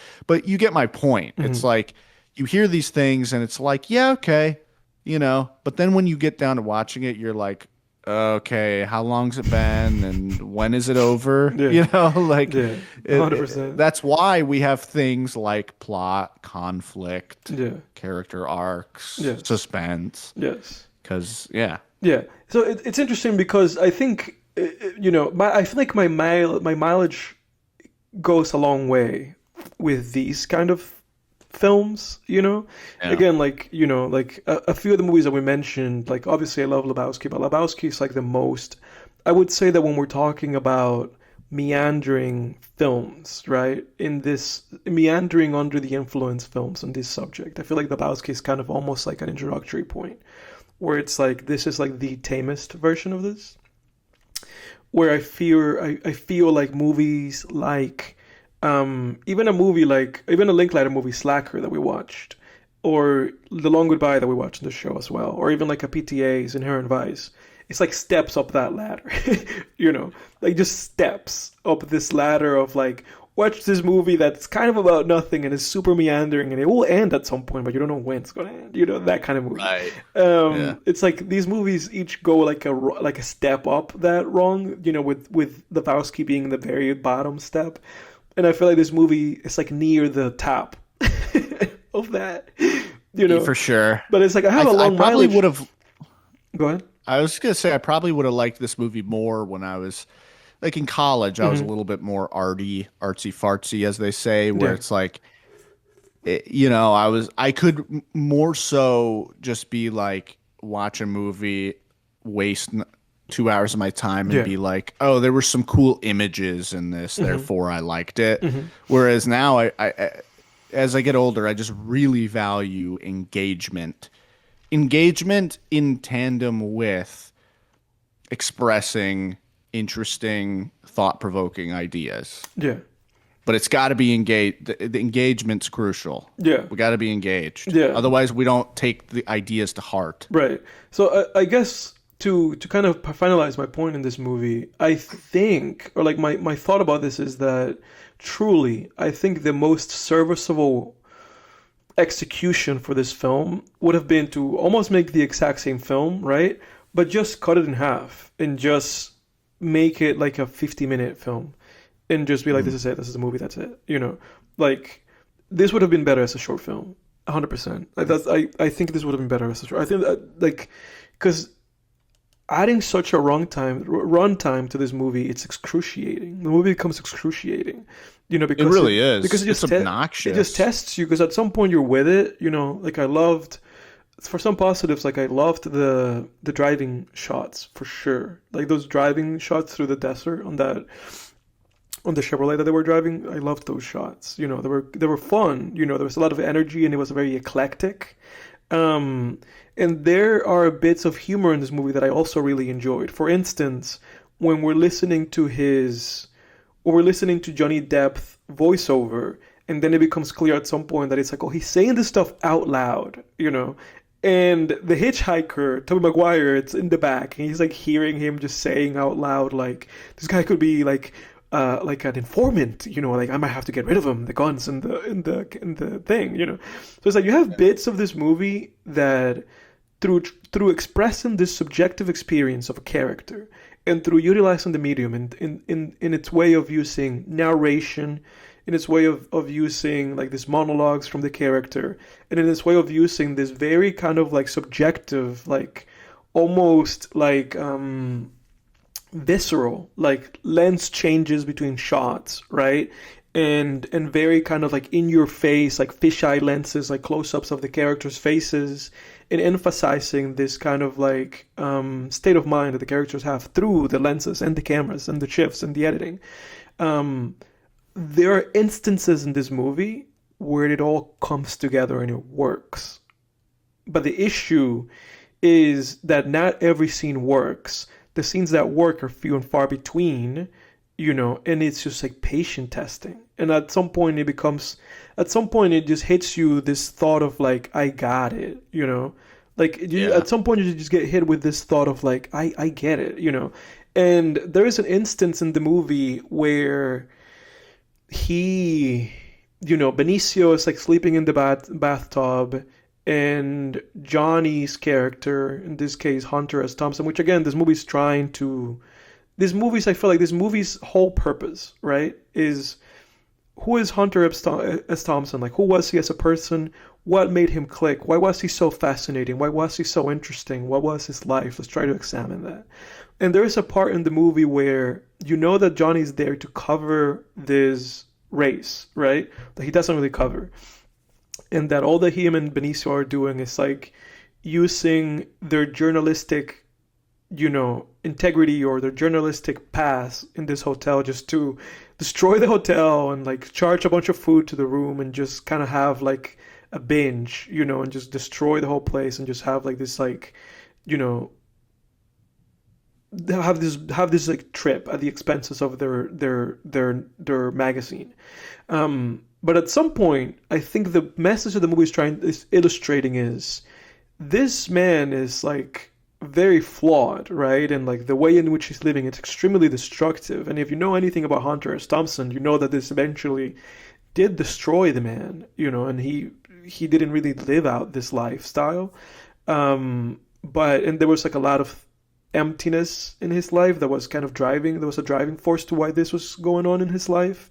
you get my point. It's like you hear these things and it's like, yeah, okay, but then when you get down to watching it, you're like, okay, how long's it been and when is it over? 100%. That's why we have things like plot, conflict, character arcs, suspense. Yes. Because So it's interesting because I think I feel like my mileage goes a long way with these kind of films, again, like a few of the movies that we mentioned, like obviously I love Lebowski, but Lebowski is like the most, I would say that when we're talking about meandering films, right, in this meandering under the influence films on this subject, I feel like Lebowski is kind of almost like an introductory point where it's like this is like the tamest version of this, where I feel like movies like even a Linklater movie, Slacker, that we watched, or The Long Goodbye that we watched in the show as well, or even like a PTA's Inherent Vice, it's like steps up that ladder, like just steps up this ladder of like, watch this movie that's kind of about nothing and is super meandering and it will end at some point, but you don't know when it's going to end, that kind of movie. Right. It's like these movies each go like a step up that rung, with Lebowski being the very bottom step. And I feel like this movie is like near the top of that, For sure. But it's like I have a long mileage. Would have. Go ahead. I was gonna say I probably would have liked this movie more when I was like in college. I was a little bit more artsy fartsy, as they say, where it's like, I could more so just be like watch a movie, waste 2 hours of my time and be like, oh, there were some cool images in this, therefore I liked it. Whereas now I as I get older, I just really value engagement in tandem with expressing interesting, thought-provoking ideas. But it's got to be engaged. The engagement's crucial. We got to be engaged. Otherwise we don't take the ideas to heart. Right. So I guess to kind of finalize my point in this movie, I think, or like my thought about this is that truly, I think the most serviceable execution for this film would have been to almost make the exact same film, right? But just cut it in half and just make it like a 50-minute film and just be like, this is it, this is the movie, that's it. Like this would have been better as a short film, 100%. I think this would have been better as a short. I think that, like, because adding such a runtime to this movie, it's excruciating. The movie becomes excruciating, because it really is. Because it's obnoxious. It just tests you, because at some point you're with it. Like I loved, for some positives, like I loved the driving shots for sure. Like those driving shots through the desert on the Chevrolet that they were driving. I loved those shots. They were fun. There was a lot of energy and it was very eclectic. And there are bits of humor in this movie that I also really enjoyed. For instance, when we're listening to Johnny Depp's voiceover, and then it becomes clear at some point that it's like, oh, he's saying this stuff out loud, and the hitchhiker, Tobey Maguire, it's in the back, and he's like hearing him just saying out loud, like, this guy could be like an informant, like I might have to get rid of him, the guns and the thing, So it's like you have bits of this movie that through expressing this subjective experience of a character and through utilizing the medium in its way of using narration, in its way of using like these monologues from the character, and in its way of using this very kind of like subjective, like almost like visceral, like lens changes between shots, right? And very kind of like in your face, like fisheye lenses, like close-ups of the characters' faces, and emphasizing this kind of like state of mind that the characters have through the lenses and the cameras and the shifts and the editing. There are instances in this movie where it all comes together and it works. But the issue is that not every scene works. The scenes that work are few and far between, and it's just like patient testing. And at some point it just hits you this thought of like, I got it, at some point you just get hit with this thought of like, I get it, And there is an instance in the movie where Benicio is like sleeping in the bathtub, and Johnny's character, in this case Hunter S. Thompson, which again, I feel like this movie's whole purpose, right, is who is Hunter S. Thompson? Like, who was he as a person? What made him click? Why was he so fascinating? Why was he so interesting? What was his life? Let's try to examine that. And there is a part in the movie where that Johnny's there to cover this race, right? That he doesn't really cover. And that all that him and Benicio are doing is like using their journalistic, integrity or their journalistic pass in this hotel just to destroy the hotel and like charge a bunch of food to the room and just kind of have like a binge, and just destroy the whole place and just have like this like, have this like trip at the expenses of their magazine. But at some point, I think the message that the movie is illustrating is this man is like very flawed, right? And like the way in which he's living, it's extremely destructive. And if you know anything about Hunter S. Thompson, you know that this eventually did destroy the man, and he didn't really live out this lifestyle. And there was like a lot of emptiness in his life that was kind of there was a driving force to why this was going on in his life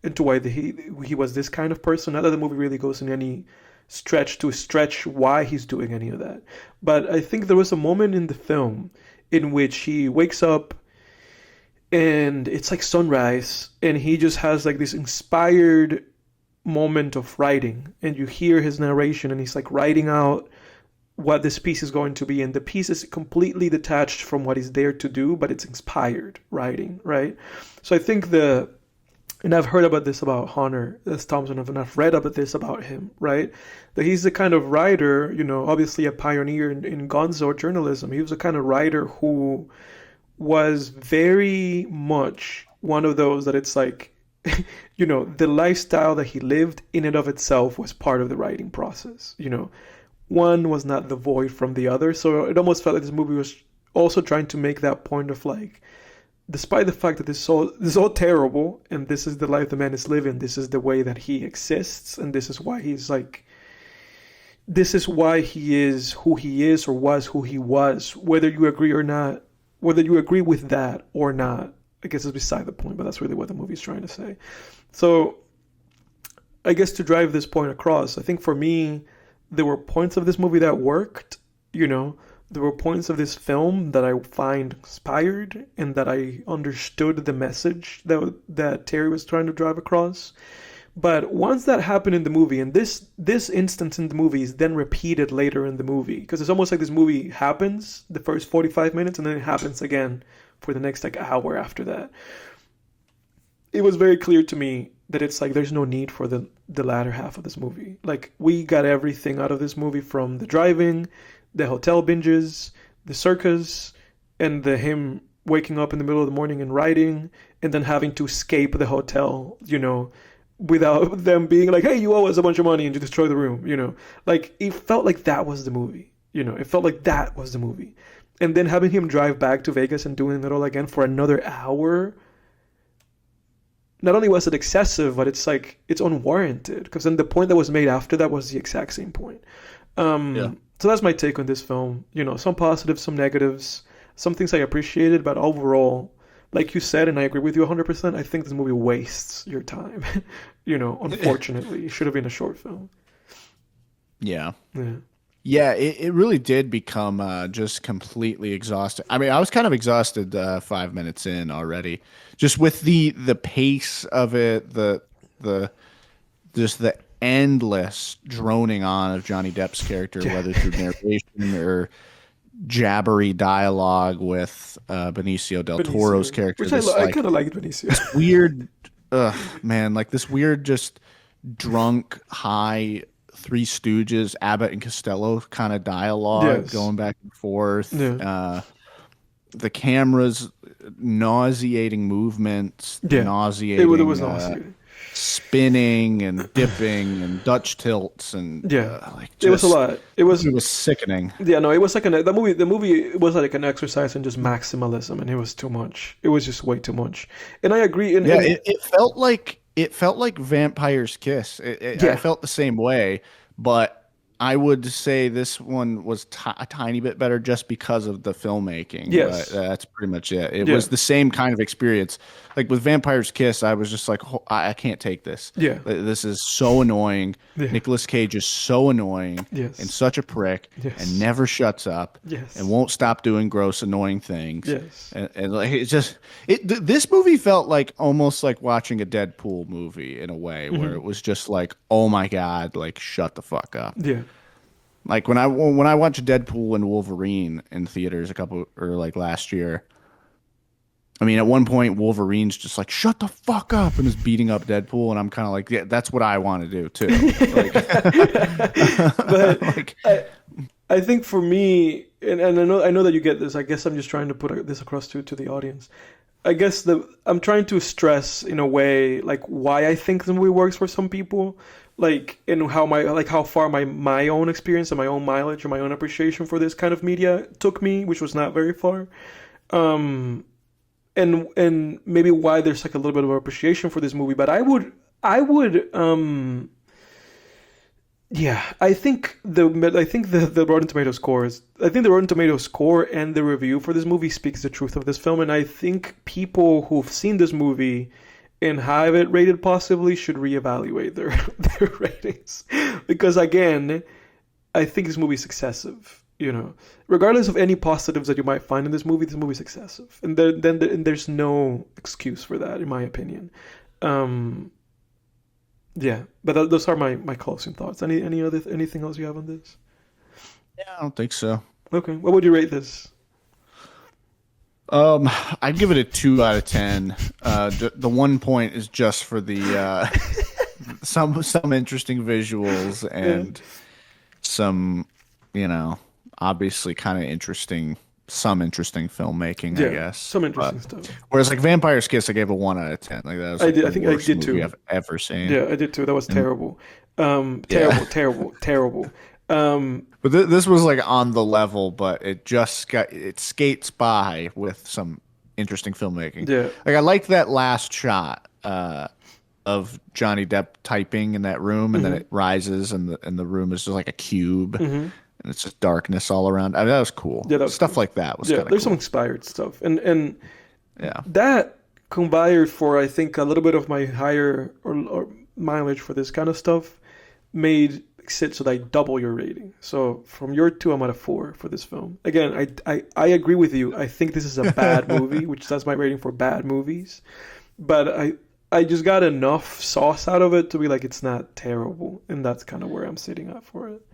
and to why he was this kind of person. Not that the movie really goes in any stretch why he's doing any of that. But I think there was a moment in the film in which he wakes up and it's like sunrise and he just has like this inspired moment of writing, and you hear his narration and he's like writing out what this piece is going to be, and the piece is completely detached from what he's there to do, but it's inspired writing, right? So I think and I've heard about this about Hunter S. Thompson, and I've read about this about him, right? That he's the kind of writer, obviously a pioneer in gonzo journalism. He was the kind of writer who was very much one of those that it's like, the lifestyle that he lived in and of itself was part of the writing process, One was not the void from the other. So it almost felt like this movie was also trying to make that point of like, despite the fact that this is all terrible and this is the life the man is living, this is the way that he exists, and this is why he is who he is or was who he was, whether you agree or not, whether you agree with that or not, I guess is beside the point, but that's really what the movie's trying to say. So I guess to drive this point across, I think for me, there were points of this movie that worked, There were points of this film that I find inspired and that I understood the message that Terry was trying to drive across. But once that happened in the movie, and this instance in the movie is then repeated later in the movie, because it's almost like this movie happens the first 45 minutes and then it happens again for the next like hour after that. It was very clear to me that it's like there's no need for the latter half of this movie. Like, we got everything out of this movie, from the driving, the hotel binges, the circus, and him waking up in the middle of the morning and writing, and then having to escape the hotel, without them being like, hey, you owe us a bunch of money, and you destroy the room, Like, it felt like that was the movie, It felt like that was the movie. And then having him drive back to Vegas and doing it all again for another hour, not only was it excessive, but it's like, it's unwarranted, because then the point that was made after that was the exact same point. So that's my take on this film. You know, some positives, some negatives, some things I appreciated, but overall, like you said, and I agree with you 100%, I think this movie wastes your time. You know, unfortunately, it should have been a short film. Yeah. Yeah. Yeah, it really did become just completely exhausting. I mean, I was kind of exhausted 5 minutes in already, just with the pace of it, the just the endless droning on of Johnny Depp's character, whether through narration or jabbery dialogue with Benicio del Toro's character. Which I kind of liked Benicio. This weird, man, like this weird, just drunk, high Three Stooges, Abbott and Costello kind of dialogue going back and forth. Yeah. The camera's nauseating movements, nauseating, it was nauseating. Spinning and dipping and Dutch tilts and it was a lot. It was sickening. Yeah, no, it was like the movie was like an exercise in just maximalism, and it was too much. It was just way too much. And I agree. It felt like Vampire's Kiss. I felt the same way, but I would say this one was a tiny bit better just because of the filmmaking. Yes. But that's pretty much it. It was the same kind of experience. Like with Vampire's Kiss, I was just like, I can't take this. Yeah. This is so annoying. Yeah. Nicolas Cage is so annoying and such a prick and never shuts up and won't stop doing gross, annoying things. Yes. And like, it's just, this movie felt like almost like watching a Deadpool movie in a way where it was just like, oh my God, like shut the fuck up. Yeah. Like when I watched Deadpool and Wolverine in theaters last year, I mean, at one point Wolverine's just like, shut the fuck up, and is beating up Deadpool, and I'm kind of like, yeah, that's what I want to do too. Like, but I think for me, and I know that you get this. I guess I'm just trying to put this across to the audience. I guess I'm trying to stress in a way like why I think the movie works for some people, like in how far my own experience and my own mileage or my own appreciation for this kind of media took me, which was not very far, and maybe why there's like a little bit of appreciation for this movie. But I would I think the Rotten Tomatoes score and the review for this movie speaks the truth of this film, and I think people who've seen this movie and have it rated positively should reevaluate their ratings, because again, I think this movie is excessive. You know, regardless of any positives that you might find in this movie is excessive, and there's no excuse for that, in my opinion. Yeah, but those are my closing thoughts. Anything else you have on this? Yeah, I don't think so. Okay, what would you rate this? I'd give it a 2 out of 10. The 1 point is just for the some interesting visuals and some, obviously kind of interesting filmmaking, I guess. Some interesting stuff. Whereas like Vampire's Kiss, I gave a 1 out of 10. Like that was I think I did too. I've ever seen. Yeah, I did too. That was terrible. Terrible. But this was like on the level, but it skates by with some interesting filmmaking. Yeah. Like I liked that last shot of Johnny Depp typing in that room, and then it rises, and the room is just like a cube. And it's just darkness all around. I mean, that was cool. Yeah, stuff like that was kind of cool. There's some inspired stuff. And that combined for, I think, a little bit of my higher or mileage for this kind of stuff made it so that I double your rating. So from your 2, I'm at a 4 for this film. Again, I agree with you. I think this is a bad movie, which that's my rating for bad movies. But I just got enough sauce out of it to be like, it's not terrible. And that's kind of where I'm sitting at for it.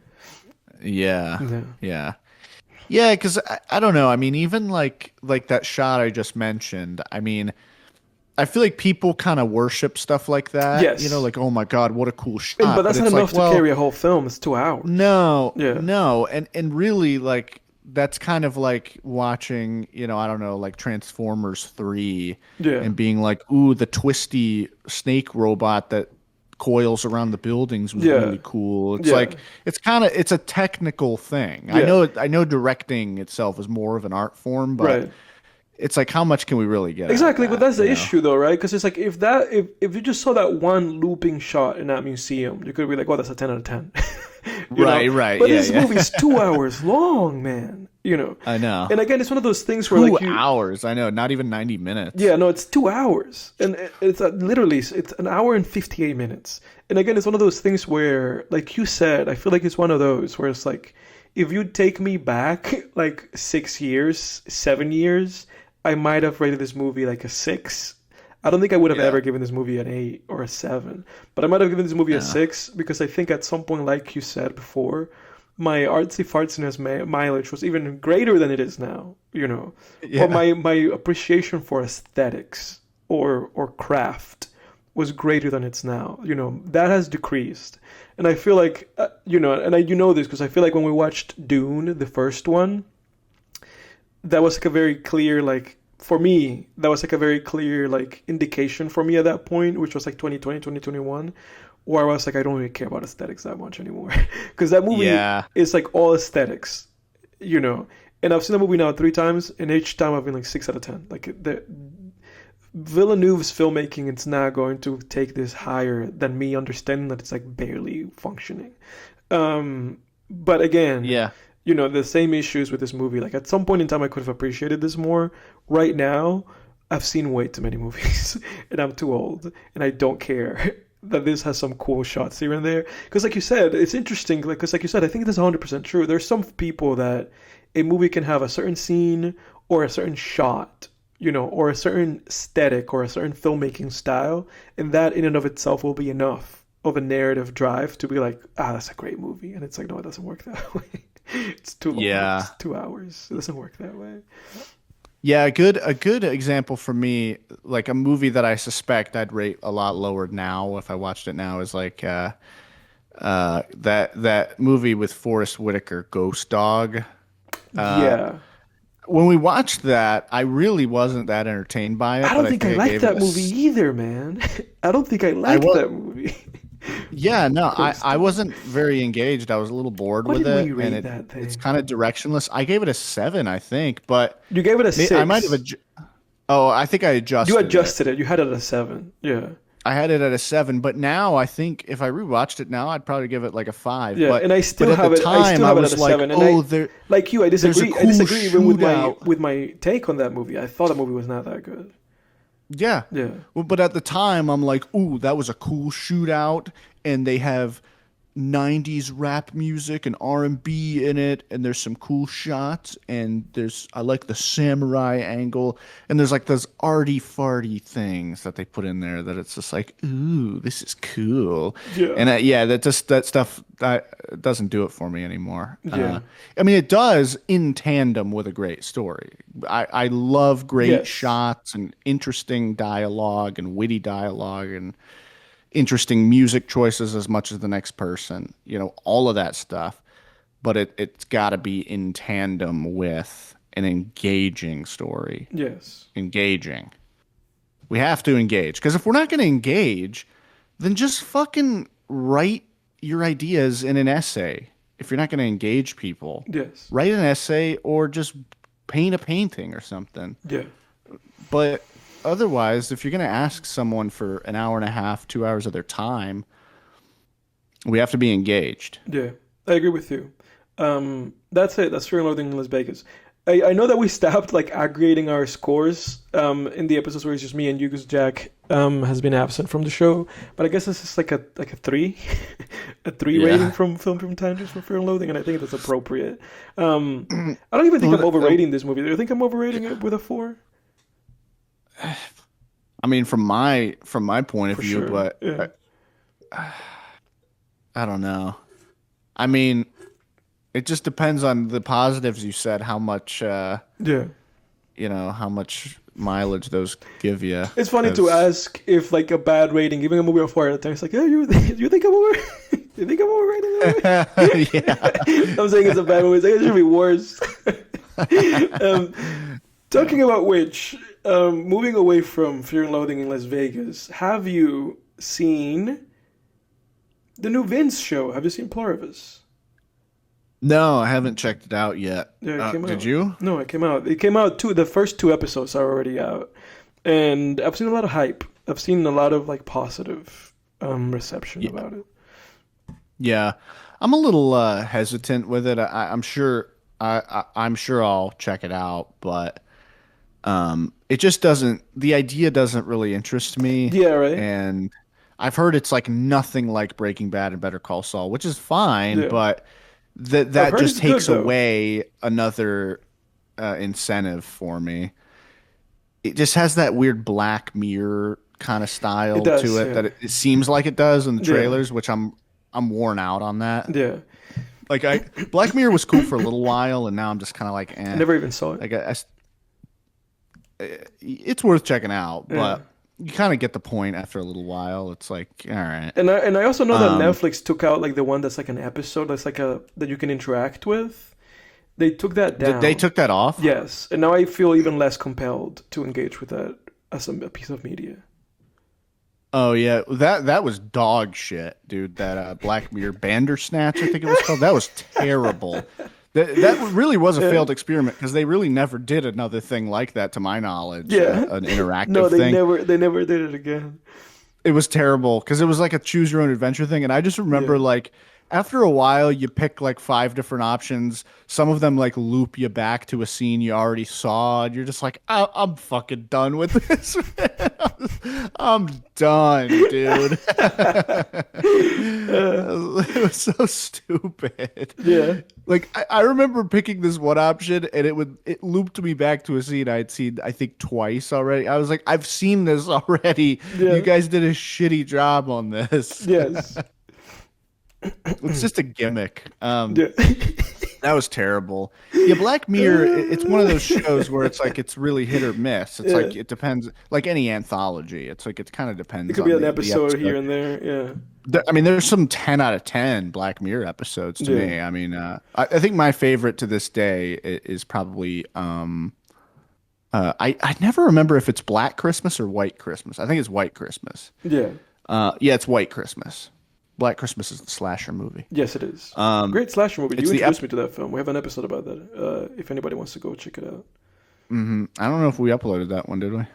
Yeah, because I don't know. I mean, even like that shot I just mentioned. I mean, I feel like people kind of worship stuff like that. Yes. Like, oh my God, what a cool shot. But that's not enough to carry a whole film. It's 2 hours. No. And really, like, that's kind of like watching, I don't know, like Transformers 3 and being like, ooh, the twisty snake robot that coils around the buildings was really cool. It's like it's a technical thing. I know directing itself is more of an art form, but it's like, how much can we really get? Exactly, but that's the issue though, right? Because it's like if you just saw that one looping shot in that museum, you could be like, well, that's a 10 out of 10. Right. But this movie's 2 hours long, man. I know. And again, it's one of those things where 2 hours. I know, not even 90 minutes. Yeah, no, it's 2 hours, and it's literally it's an hour and 58 minutes. And again, it's one of those things where, like you said, I feel like it's one of those where it's like, if you take me back like 6 years, 7 years, I might have rated this movie like a 6. I don't think I would have ever given this movie an 8 or a 7, but I might have given this movie a 6 because I think at some point, like you said before, my artsy fartsiness mileage was even greater than it is now, or my appreciation for aesthetics or craft was greater than it's now. That has decreased. And I feel like, this because I feel like when we watched Dune, the first one, that was like a very clear, like, for me, that was like a very clear, like, indication for me at that point, which was like 2020, 2021, where I was like, I don't really care about aesthetics that much anymore. Because that movie is like all aesthetics, And I've seen the movie now 3 times, and each time I've been like 6 out of 10. Like, Villeneuve's filmmaking, it's now going to take this higher than me understanding that it's like barely functioning. But again, the same issues with this movie. Like, at some point in time, I could have appreciated this more. Right now, I've seen way too many movies, and I'm too old, and I don't care that this has some cool shots here and there. Because like you said, it's interesting. Because like you said, I think this is 100% true. There's some people that a movie can have a certain scene or a certain shot, or a certain aesthetic or a certain filmmaking style, and that in and of itself will be enough of a narrative drive to be like, that's a great movie. And it's like, no, it doesn't work that way. It's too long. Yeah. It's 2 hours. It doesn't work that way. Yeah, a good example for me, like a movie that I suspect I'd rate a lot lower now if I watched it now, is like that movie with Forrest Whitaker, Ghost Dog. When we watched that, I really wasn't that entertained by it. I don't think I liked that movie either, man. I don't think I liked that movie. Yeah, no, I wasn't very engaged. I was a little bored with it, and it's kind of directionless. I gave it a 7, I think, but you gave it a 6. I might have I think I adjusted. You adjusted it. You had it at a 7. Yeah. I had it at a 7, but now I think if I rewatched it now, I'd probably give it like a 5. Yeah, and I still have it. I still have it at a 7. And like you, I disagree. I disagree even with my take on that movie. I thought the movie was not that good. Yeah. Well, but at the time, I'm like, ooh, that was a cool shootout, and they have 90s rap music and R&B in it, and there's some cool shots, and I like the samurai angle, and there's like those arty-farty things that they put in there that it's just like, ooh, this is cool. Yeah. And that stuff that doesn't do it for me anymore. Yeah. I mean, it does in tandem with a great story. I love great shots and interesting dialogue and witty dialogue and interesting music choices as much as the next person, all of that stuff. But it's got to be in tandem with an engaging story. Yes. Engaging. We have to engage. Because if we're not going to engage, then just fucking write your ideas in an essay. If you're not going to engage people, write an essay or just paint a painting or something. Yeah. But otherwise, if you're going to ask someone for an hour and a half, 2 hours of their time, we have to be engaged. Yeah, I agree with you. That's it. That's Fear and Loathing in Las Vegas. I know that we stopped like aggregating our scores in the episodes where it's just me and you, because Jack has been absent from the show. But I guess this is like a 3, a 3 rating from Film from Tangents for Fear and Loathing, and I think that's appropriate. I don't even think I'm overrating this movie. Do you think I'm overrating it with a 4? I mean, from my point of view, but I don't know. I mean, it just depends on the positives you said, how much how much mileage those give you. It's funny to ask if like a bad rating, giving a movie a 4 out of 10, it's like, you think I'm over? You think I'm overrating the movie? I'm saying it's a bad movie. It's like, it should be worse. Talking about which, moving away from Fear and Loathing in Las Vegas, have you seen the new Vince show? Have you seen Pluribus? No, I haven't checked it out yet. Yeah, it came out. Did you? No, it came out. It came out the first 2 episodes are already out, and I've seen a lot of hype. I've seen a lot of like positive reception about it. Yeah, I'm a little hesitant with it. I'm sure I'll check it out, but it just doesn't. The idea doesn't really interest me, Yeah, right. and I've heard it's like nothing like Breaking Bad and Better Call Saul, which is fine, Yeah, but I've that heard just it's good takes though. away another incentive for me. It just has that weird Black Mirror kind of It style to does. it Yeah, that it seems like it does in the yeah, trailers, which I'm worn out on that. yeah. Like Black Mirror was cool for a little while, and now I'm just kind of like, I eh. never even saw it. Like it's worth checking out, Yeah. but you kind of get the point after a little while. It's like, all right. And I also know that Um, Netflix took out like the one that's like an episode that's like a that you can interact with. They took that they down. took that off. Yes, and now I feel even less compelled to engage with that as a piece of media. Oh yeah, that was dog shit, dude. That Black Mirror Bandersnatch, I think it was called. That was terrible. That really was a Yeah. failed experiment because they really never did another thing like that, to my knowledge, Yeah. an No, interactive they thing. never did it again. It was terrible because it was like a choose your own adventure thing, and I just remember Yeah. like after a while you pick like five different options. Some of them like loop you back to a scene you already saw, and you're just like, I'm fucking done with this. Man. I'm done, dude. It was so stupid. Yeah. Like I remember picking this one option and it looped me back to a scene I'd seen I think twice already. I was like, I've seen this already. You Yeah. guys did a shitty job on this. Yes. It's just a gimmick. Yeah. That was terrible. Yeah, Black Mirror, it's one of those shows where it's like it's really hit or miss. It's Yeah. like it depends, like any anthology. It's like it kind of It depends could be on an the episode here episode. and there. Yeah. I mean, there's some 10 out of 10 Black Mirror episodes to Yeah. me. I mean, I think my favorite to this day is probably I never remember if it's Black Christmas or White Christmas. I think it's White Christmas. Yeah. Yeah, it's White Christmas. Black Christmas is the slasher movie. Yes, it is. Great slasher movie. It's You the introduced me to that film. We have an episode about that. If anybody wants to go check it out. I don't know if we uploaded that one, did we? I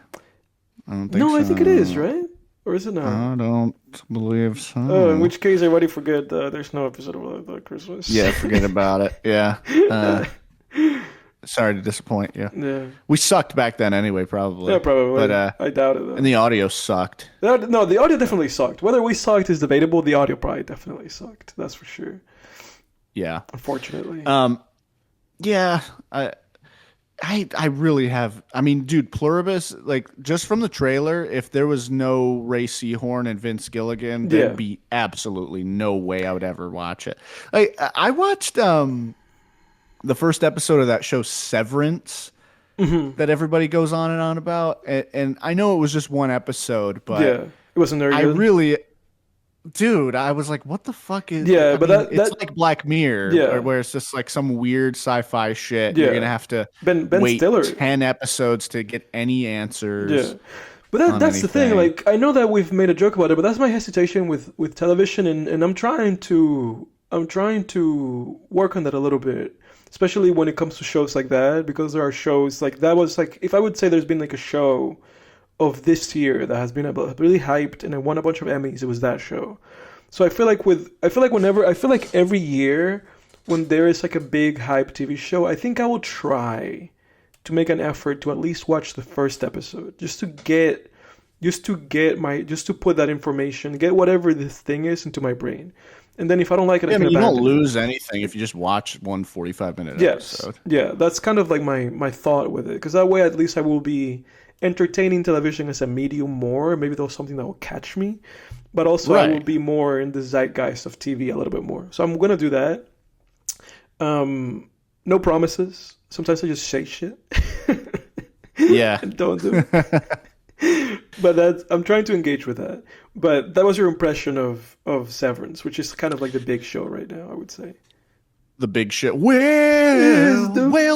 don't think No, so. I think it is, right? Or is it not? I don't believe so. Oh, in which case I already forget there's no episode of Christmas. Yeah, forget about it. Yeah. Sorry to disappoint you. Yeah. We sucked back then anyway, probably. Yeah, probably. But I doubt it though. and the audio sucked. No, the audio definitely sucked. Whether we sucked is debatable. The audio probably definitely sucked. That's for sure. Yeah. Unfortunately. Yeah. I really have. I mean, dude, Pluribus, like just from the trailer, if there was no Ray Seahorn and Vince Gilligan, Yeah. there'd be absolutely no way I would ever watch it. Like I watched the first episode of that show Severance that everybody goes on and on about, and I know it was just one episode, but Yeah. It wasn't very I good. really. Dude, I was like, what the fuck is Yeah, I but mean, that it's like Black Mirror, Yeah. where it's just like some weird sci-fi shit. Yeah. You're gonna have to Ben wait Stiller. 10 episodes to get any answers. Yeah. But on that's the thing. anything. Like I know that we've made a joke about it, but that's my hesitation with television, and I'm trying to work on that a little bit, especially when it comes to shows like that, because there are shows like that was like if I would say there's been like a show of this year that has been really hyped and it won a bunch of Emmys, it was that show. So I feel like every year when there is like a big hype TV show, I think I will try to make an effort to at least watch the first episode just to put that information, get whatever this thing is into my brain. And then if I don't like it, I I can mean, you don't abandon it. lose anything if you just watch one 45-minute Yes. episode. Yeah, that's kind of like my thought with it. Because that way at least I will be entertaining television as a medium more. Maybe there's something that will catch me. But also I will Right. be more in the zeitgeist of TV a little bit more. So I'm gonna do that. No promises. Sometimes I just say shit. Yeah. And don't do it. But I'm trying to engage with that. But that was your impression of Severance, which is kind of like the big show right now, I would say. The big shit. Well,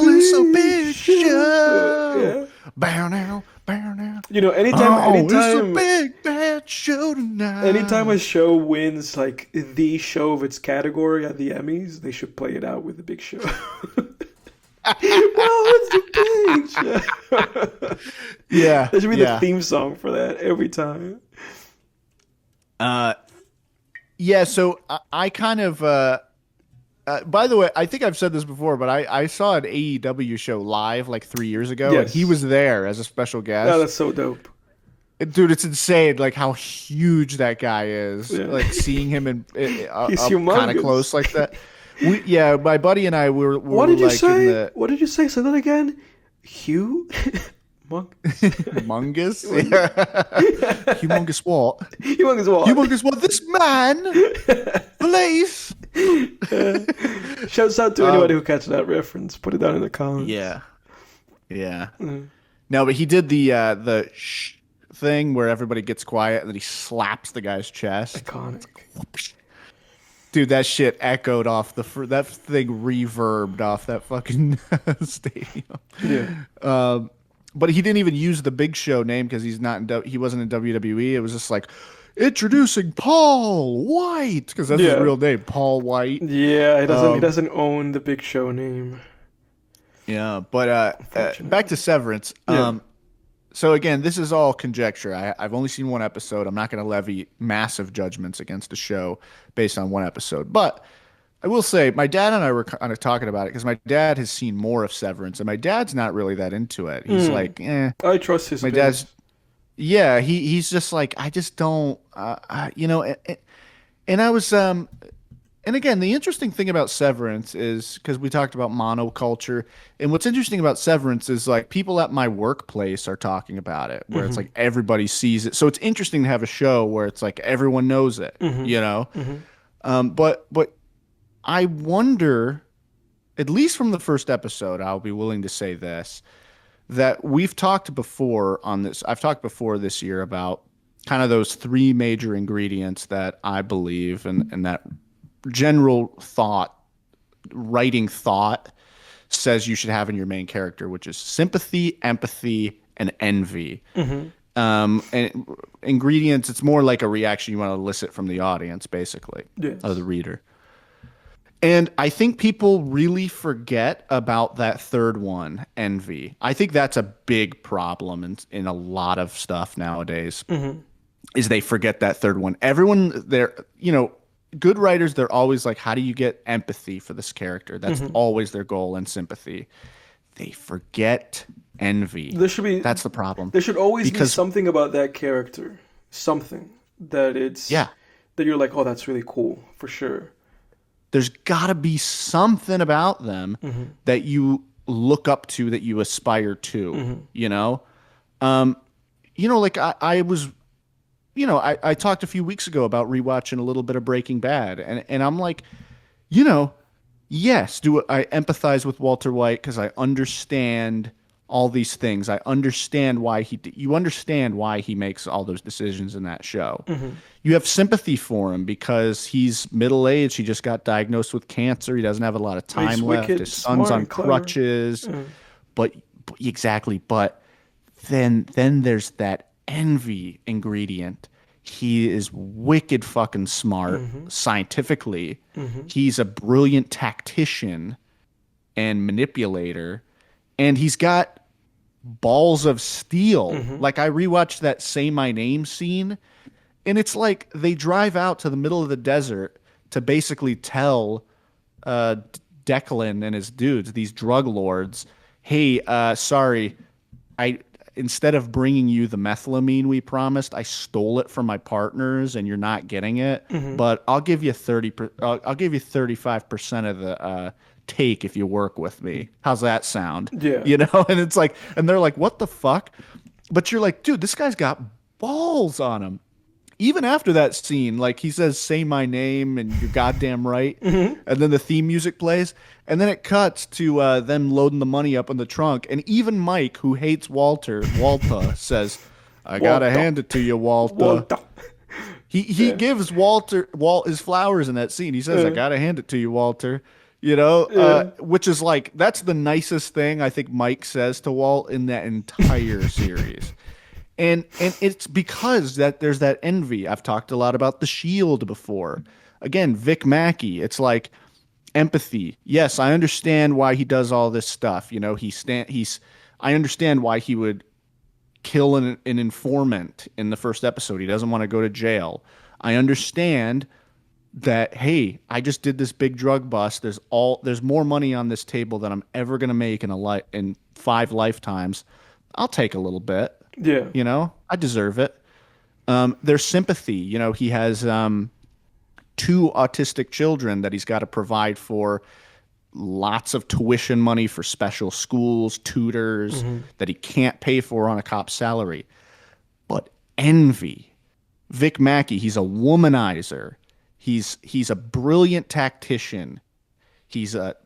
it's a big show. Yeah. Bow now, bow now. You know, It's a big bad show tonight. anytime a show wins like the show of its category at the Emmys, they should play it out with the big show. Well, it's the big show. Yeah. That should be yeah. the theme song for that every time. Yeah, so I kind of by the way, I think I've said this before, but I saw an AEW show live like 3 years ago, and he Yes. was there as a special Oh, guest. that's so dope. Dude, it's insane, like how huge that guy is. Yeah. Like seeing him in He's up kind of close humongous. like that. Yeah, my buddy and I we What were did you like in say? the What did you say? Say that again. Hugh? Monk? humongous, yeah. Humongous what? Humongous what? Humongous what? This man, believe. Shouts out to anybody who catch that reference. Put it down in the comments. Yeah, yeah. Mm. No, but he did the thing where everybody gets quiet and then he slaps the guy's chest. Iconic. Dude, that shit echoed off that thing reverbed off that fucking stadium. Yeah. But he didn't even use the Big Show name because he wasn't in WWE. It was just like introducing Paul White because that's his Yeah. real name, Paul White. Yeah, he doesn't own the Big Show name. Yeah, but Unfortunately. back to Severance. Yeah. So again, this is all conjecture. I've only seen one episode. I'm not going to levy massive judgments against the show based on one episode. But I will say, my dad and I were kind of talking about it because my dad has seen more of Severance, and my dad's not really that into it. He's like, eh. I trust his My opinion. dad's, yeah, he's just like, I just don't, and I was, and again, the interesting thing about Severance is because we talked about monoculture, and what's interesting about Severance is like people at my workplace are talking about it, where it's like everybody sees it. So it's interesting to have a show where it's like everyone knows it, you know. But I wonder, at least from the first episode, I'll be willing to say this, that we've talked before on this. I've talked before this year about kind of those three major ingredients that I believe and that general writing thought says you should have in your main character, which is sympathy, empathy, and envy. And ingredients, it's more like a reaction you want to elicit from the audience, basically, Yes. or the reader. And I think people really forget about that third one, envy. I think that's a big problem in a lot of stuff nowadays, is they forget that third one. Everyone there, good writers, they're always like, how do you get empathy for this character? That's always their goal, and sympathy. They forget envy. That's the problem. There should always be Because something about that character. Something yeah, that you're like, oh, that's really cool for sure. there's got to be something about them that you look up to, that you aspire to, like I was, I talked a few weeks ago about rewatching a little bit of Breaking Bad, and I'm like, yes, do I empathize with Walter White because I understand all these things. I understand why you understand why he makes all those decisions in that show. You have sympathy for him because he's middle-aged. He just got diagnosed with cancer. He doesn't have a lot of time He's left. wicked, His son's smart, on and clever. crutches. But exactly. But then there's that envy ingredient. He is wicked fucking smart scientifically. He's a brilliant tactician and manipulator, and he's got balls of steel. Like I rewatched that Say My Name scene, and it's like they drive out to the middle of the desert to basically tell Declan and his dudes, these drug lords, hey, sorry, instead of bringing you the methylamine we promised, I stole it from my partners, and you're not getting it. But I'll give you 35% of the take if you work with me. How's that sound? Yeah. And it's like, and they're like, what the fuck? But you're like, dude, this guy's got balls on him. Even after that scene, like he says, say my name and you're goddamn right. And then the theme music plays. And then it cuts to them loading the money up in the trunk. And even Mike, who hates Walter, says, I got to hand it to you, Walter. He gives Walt his flowers in that scene. He says, I got to hand it to you, Walter. Which is like, that's the nicest thing I think Mike says to Walt in that entire series. And it's because that there's that envy. I've talked a lot about The Shield before. Again, Vic Mackey. It's like empathy. Yes, I understand why he does all this stuff. I understand why he would kill an informant in the first episode. He doesn't want to go to jail. I understand that, hey, I just did this big drug bust. There's more money on this table than I'm ever gonna make in 5 lifetimes. I'll take a little bit. Yeah. I deserve it. There's sympathy. He has 2 autistic children that he's got to provide for, lots of tuition money for special schools, tutors that he can't pay for on a cop's salary. But envy. Vic Mackey, he's a womanizer. He's a brilliant tactician. He's a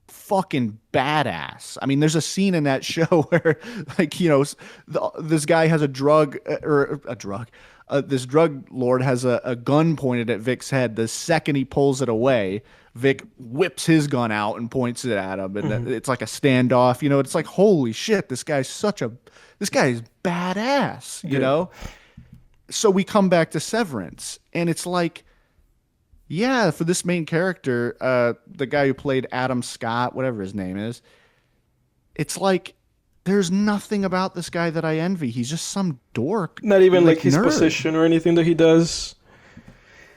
fucking badass. I mean, there's a scene in that show where, like, this guy has this drug lord has a gun pointed at Vic's head. The second he pulls it away, Vic whips his gun out and points it at him, and it's like a standoff. It's like, holy shit, this guy's badass. So we come back to Severance, and it's like, yeah, for this main character, the guy who played Adam Scott, whatever his name is, it's like there's nothing about this guy that I envy. He's just some dork. Not even like his nerd. position or anything that he does.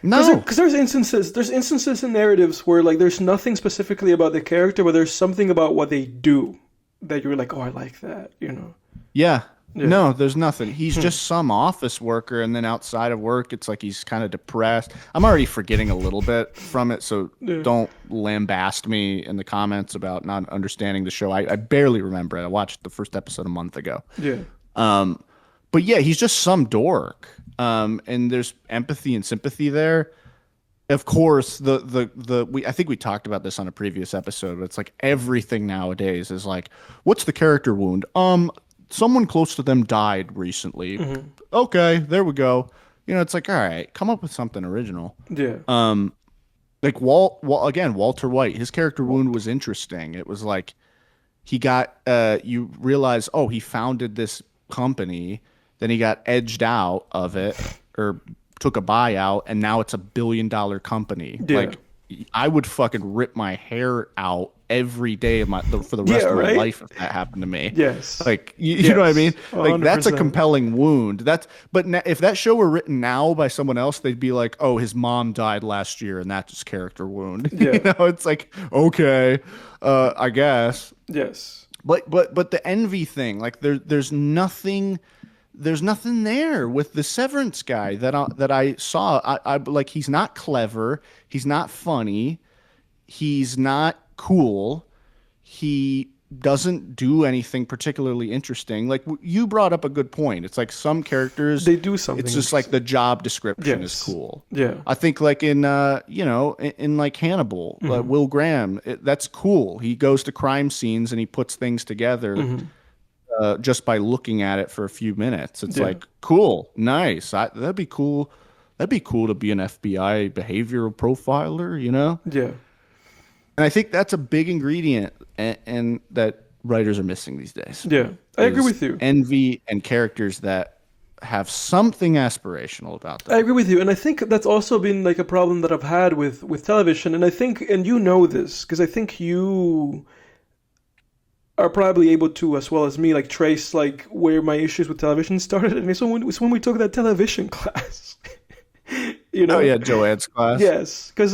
No, because there's instances in narratives where like there's nothing specifically about the character, but there's something about what they do that you're like, oh, I like that. Yeah. No, there's nothing. He's just some office worker, and then outside of work, it's like he's kind of depressed. I'm already forgetting a little bit from it, so don't lambast me in the comments about not understanding the show. I barely remember it. I watched the first episode a month ago. Yeah. But yeah, he's just some dork. And there's empathy and sympathy there. Of course, I think we talked about this on a previous episode, but it's like everything nowadays is like, what's the character wound? Someone close to them died recently. Okay, there we go. It's like, all right, come up with something original. Yeah. Like Walter White, his character wound was interesting. It was like he got you realize, oh, he founded this company, then he got edged out of it or took a buyout, and now it's $1 billion company. Yeah. Like, I would fucking rip my hair out every day of for the rest of my life if that happened to me. Yes. Like, you know what I mean? Like, 100%. That's a compelling wound. If that show were written now by someone else, they'd be like, oh, his mom died last year, and that's his character wound. Yeah. It's like, okay, I guess. Yes. But the envy thing, like, there's nothing. There's nothing there with the Severance guy that I saw. I like, he's not clever. He's not funny. He's not cool. He doesn't do anything particularly interesting. Like, you brought up a good point. It's like some characters, they do something. It's just like the job description is cool. Yeah. I think like in like Hannibal, Will Graham, that's cool. He goes to crime scenes and he puts things together. Just by looking at it for a few minutes. It's like, cool, nice. That'd be cool. That'd be cool to be an FBI behavioral profiler, Yeah. And I think that's a big ingredient and that writers are missing these days. Yeah, I agree with you. Envy and characters that have something aspirational about them. I agree with you, and I think that's also been like a problem that I've had with television, and I think, and you know this, because I think you are probably able to, as well as me, like trace like where my issues with television started, and it's when we took that television class. Oh yeah, Joanne's class. Yes, because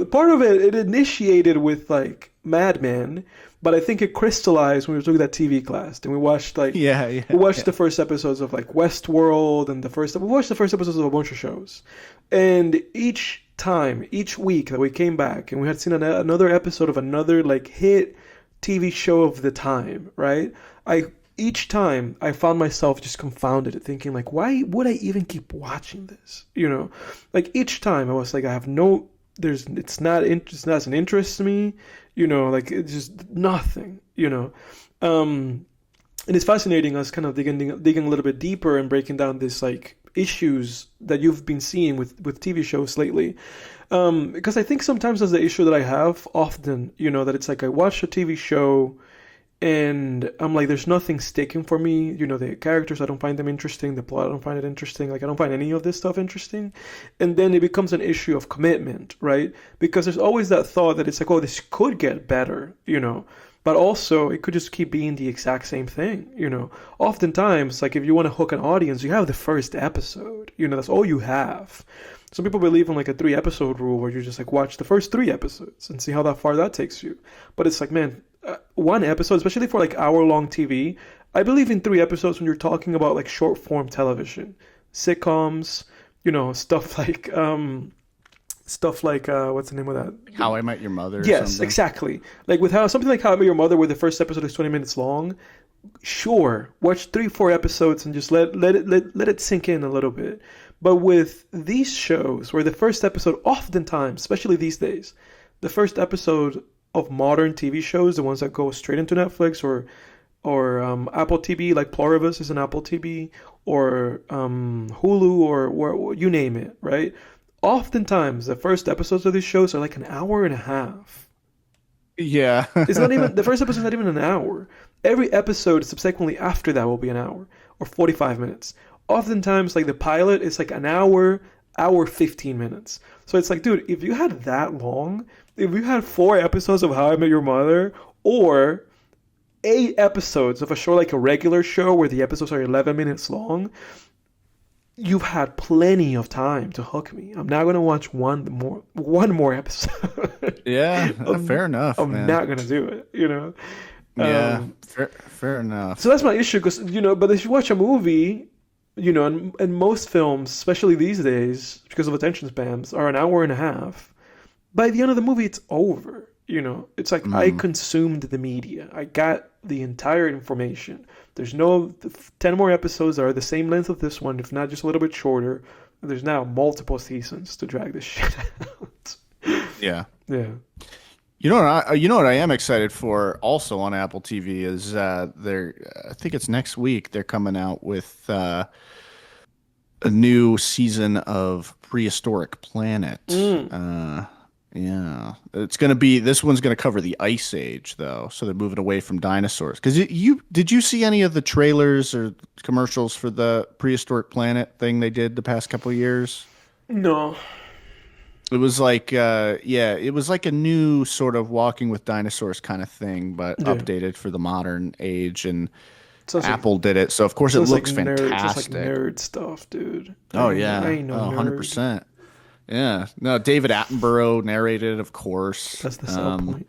part of it initiated with like Mad Men, but I think it crystallized when we took that TV class, and we watched like we watched the first episodes of like Westworld, and we watched the first episodes of a bunch of shows, and each week that we came back and we had seen another episode of another like hit TV show of the time, right? Each time I found myself just confounded, thinking like, why would I even keep watching this? Like each time I was like, it's not an interest to me, like it's just nothing, and it's fascinating us kind of digging a little bit deeper and breaking down this like issues that you've been seeing with TV shows lately. Because I think sometimes that's the issue that I have often, that it's like I watch a TV show and I'm like, there's nothing sticking for me. The characters, I don't find them interesting. The plot, I don't find it interesting. Like, I don't find any of this stuff interesting. And then it becomes an issue of commitment, right? Because there's always that thought that it's like, oh, this could get better, but also it could just keep being the exact same thing, Oftentimes, like if you want to hook an audience, you have the first episode, that's all you have. Some people believe in like a 3 episode rule where you just like watch the first 3 episodes and see how that far that takes you. But it's like, man, 1 episode, especially for like hour-long TV, I believe in 3 episodes when you're talking about like short-form television, sitcoms, stuff like what's the name of that? How I Met Your Mother. Or Yes, something. exactly. Like with how something like How I Met Your Mother, where the first episode is 20 minutes long. Sure, watch 3, 4 episodes and just let it sink in a little bit. But with these shows, where the first episode, oftentimes, especially these days, the first episode of modern TV shows, the ones that go straight into Netflix or Apple TV, like Pluribus is an Apple TV, or Hulu, or you name it, right? Oftentimes, the first episodes of these shows are like an hour and a half. Yeah. It's not even the first episode is not even an hour. Every episode subsequently after that will be an hour or 45 minutes. Oftentimes, like the pilot is like an hour 15 minutes. So it's like, dude, if you had that long, if you had 4 episodes of How I Met Your Mother or 8 episodes of a show like a regular show where the episodes are 11 minutes long, you've had plenty of time to hook me. I'm not gonna watch one more episode. Yeah, fair enough. I'm man. not gonna do it. Yeah, fair enough. So that's my issue, because but if you watch a movie, and most films, especially these days, because of attention spans, are an hour and a half. By the end of the movie, it's over. It's like I consumed the media. I got the entire information. There's no 10 more episodes that are the same length of this one, if not just a little bit shorter. There's now multiple seasons to drag this shit out. Yeah. Yeah. You know what I am excited for also on Apple TV is I think it's next week they're coming out with a new season of Prehistoric Planet. Yeah, this one's gonna cover the Ice Age though, so they're moving away from dinosaurs. Because did you see any of the trailers or commercials for the Prehistoric Planet thing they did the past couple of years? No. It was like it was like a new sort of Walking with Dinosaurs kind of thing, but updated for the modern age, and Apple did it, so of course it looks fantastic. Just like nerd stuff, dude. Oh yeah, I ain't no 100%. Yeah, no, David Attenborough narrated, of course. That's the sell point.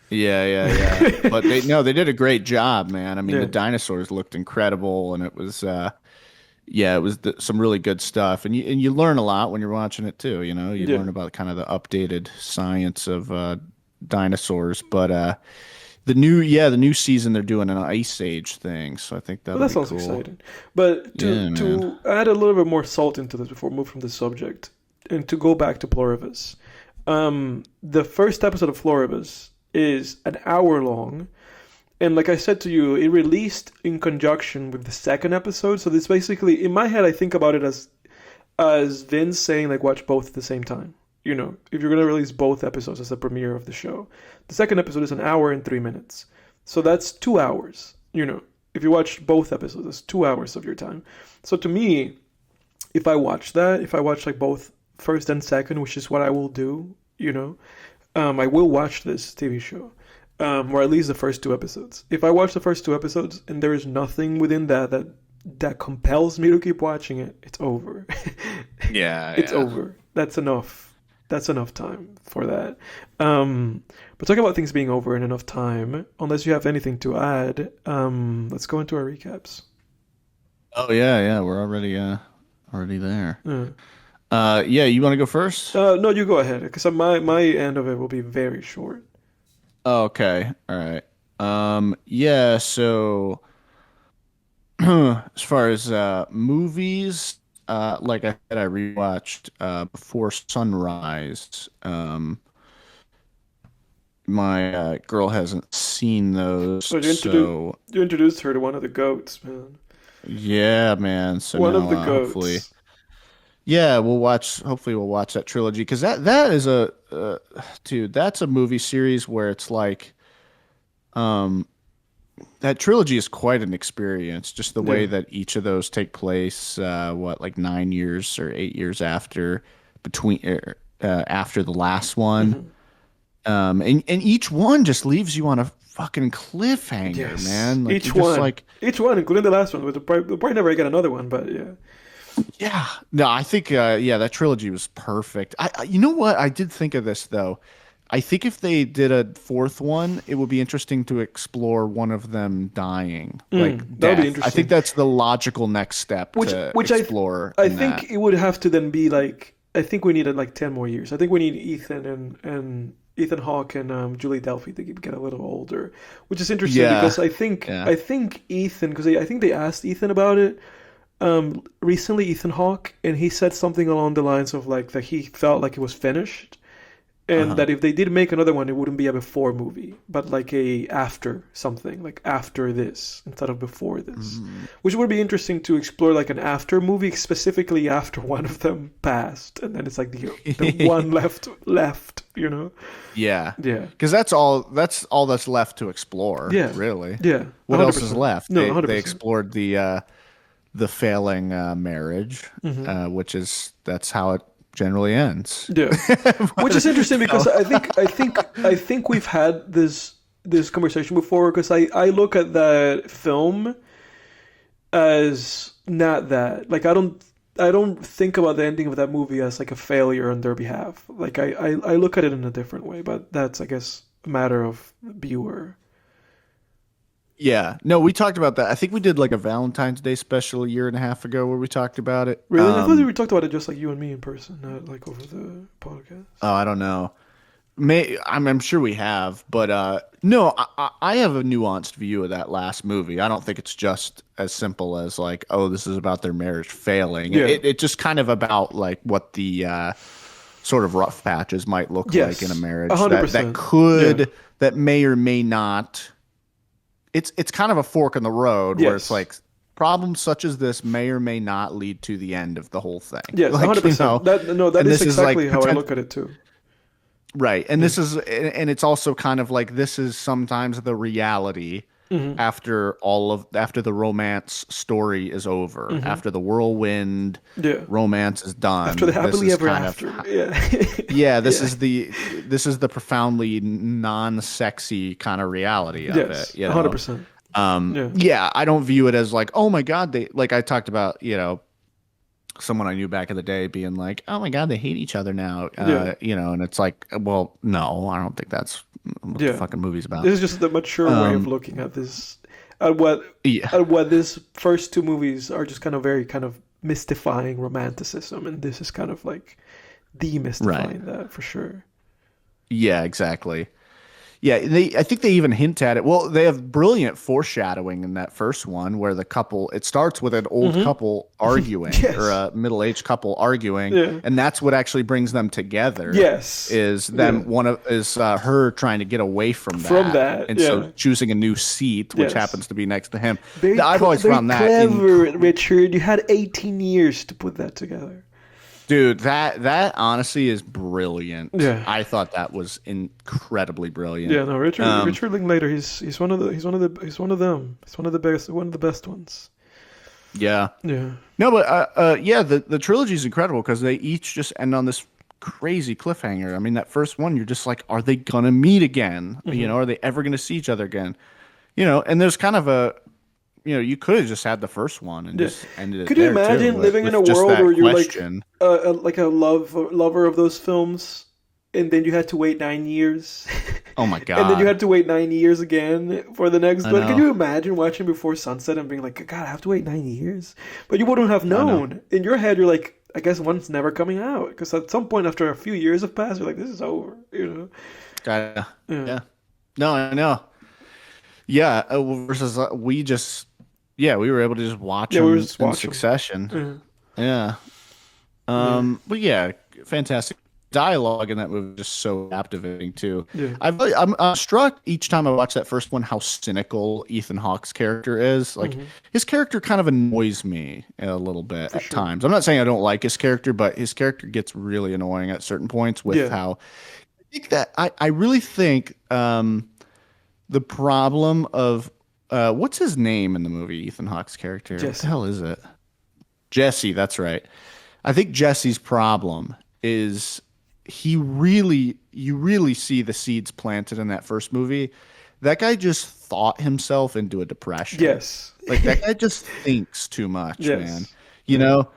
Yeah. But they did a great job, man. I mean, the dinosaurs looked incredible, and it was some really good stuff. And you learn a lot when you're watching it too. You learn about kind of the updated science of dinosaurs. But the new season they're doing an Ice Age thing, so I think that sounds cool. exciting. But to add a little bit more salt into this before we move from the subject, and to go back to Pluribus, the first episode of Pluribus is an hour long, and like I said to you, it released in conjunction with the second episode. So this basically, in my head, I think about it as Vince saying like watch both at the same time. If you're gonna release both episodes as the premiere of the show, the second episode is an hour and 3 minutes, so that's 2 hours. If you watch both episodes, it's 2 hours of your time. So to me, if I watch like both first and second, which is what I will do, I will watch this TV show, or at least the first 2 episodes. If I watch the first 2 episodes and there is nothing within that compels me to keep watching it, it's over. It's over. That's enough. That's enough time for that. But talking about things being over in enough time, unless you have anything to add, let's go into our recaps. Oh yeah, we're already there. You want to go first? No, you go ahead, because my end of it will be very short. Okay, all right. So as far as movies, like I said, I rewatched Before Sunrise. My girl hasn't seen those, So you introduced her to one of the goats, man. yeah, man. So One now, of the goats. hopefully, hopefully we'll watch that trilogy, because that is dude, that's a movie series where it's like, that trilogy is quite an experience. Just the way that each of those take place, like 9 years or 8 years after the last one. And each one just leaves you on a fucking cliffhanger, man. Like, each one, including the last one. They'll probably never get another one, but yeah. Yeah. No, I think yeah, that trilogy was perfect. You know what? I did think of this though. I think if they did a fourth one, it would be interesting to explore one of them dying, like That would be death. I think interesting. that's the logical next step Which to which explore I in that. think it would have to then be like I think we needed like 10 more years. I think we need Ethan and Ethan Hawke and Julie Delphi to get a little older, which is interesting Yeah. because I think Yeah. I think Ethan because I think they asked Ethan about it recently, Ethan Hawke, and he said something along the lines of like that he felt like it was finished, and Uh-huh. that if they did make another one, it wouldn't be a before movie, but like a after something, like after this instead of before this, Mhm. which would be interesting to explore, like an after movie, specifically after one of them passed, and then it's like the one left, you know? Yeah. Yeah, Because that's all that's left to explore, yeah, really. yeah, What else is 100%. left? No, They 100%. explored the failing marriage, which is that's how it generally ends. Yeah, which is interesting because I think we've had this conversation before because I look at that film as not that. Like I don't think about the ending of that movie as like a failure on their behalf. Like I look at it in a different way, but that's I guess a matter of viewer. Yeah. No, we talked about that. I think we did like a Valentine's Day special a year and a half ago where we talked about it. Really, I thought we talked about it just like you and me in person, not like over the podcast. Oh, I don't know. I'm sure we have, but no, I have a nuanced view of that last movie. I don't think it's just as simple as like, oh, this is about their marriage failing. Yeah. It just kind of about like what the sort of rough patches might look like in a Yes, marriage a hundred that percent. Yeah. could that may or may not. It's kind of a fork in the road where it's Yes. like problems such as this may or may not lead to the end of the whole thing. Yes, Like, 100%. That and is this is like exactly how I look at it too. right. And this is, and it's also kind of like this is sometimes the reality after the romance story is over, after the whirlwind Yeah. romance is done. After the This happily is ever kind after. of, Yeah. yeah, Yeah. this is the profoundly non-sexy kind of reality of Yes, it, you know? 100%. Yeah. Yeah, I don't view it as like, oh my God, they like I talked about, someone I knew back in the day being like, oh my God, they hate each other now. Yeah. And it's like, well, no, I don't think that's what the Yeah. fucking movie's about. This is just the mature way of looking at this. At what Yeah. at what these first two movies are just kind of very kind of mystifying romanticism, and this is kind of like Right. demystifying that for sure. Yeah, exactly. Yeah, I think they even hint at it. Well, they have brilliant foreshadowing in that first one where the couple it starts with an old couple arguing or Yes. a middle-aged couple arguing, Yeah. and that's what actually brings them together. Yes. Is Yeah. her trying to get away from that, From that, and yeah. so choosing a new seat, which Yes. happens to be next to him. Very, I've always very found that clever, Richard. You had 18 years to put that together. dude, that honestly is brilliant. Yeah. I thought that was incredibly brilliant. Yeah, no, Richard Linklater. He's one of the he's one of the he's one of them. He's one of the best ones. Yeah. Yeah. No, but yeah, the trilogy is incredible because they each just end on this crazy cliffhanger. I mean, that first one, you're just like, are they gonna meet again? Are they ever gonna see each other again? And there's kind of you could have just had the first one and Yeah. just ended it Could you there, imagine too, living with in a just world that where you're question. like a lover of those films, and then you had to wait 9 years, Oh my and then you God. had to wait 9 years again for the next I one? Can know. you imagine watching Before Sunset and being like, God, I have to wait 9 years? But you wouldn't have I know. known. In your head, you're like, I guess one's never coming out because at some point after a few years have passed, you're like, this is over. Kinda. Yeah. Yeah. No, I know. Yeah. Versus we were able to just watch Yeah, we were them just in watching. succession. Yeah. Yeah. But yeah, fantastic dialogue in that movie is just so captivating too. Yeah. I'm struck each time I watch that first one how cynical Ethan Hawke's character is. Like his character kind of annoys me a little bit at times. I'm not saying I don't like his character, but his character gets really annoying at certain points with Yeah. how I think that I really think the problem of what's his name in the movie, Ethan Hawke's character? What Jesse. the hell is it? Jesse, that's right. I think Jesse's problem is you really see the seeds planted in that first movie. That guy just thought himself into a depression. Yes. Like that guy just thinks too much, Yes. man. You know?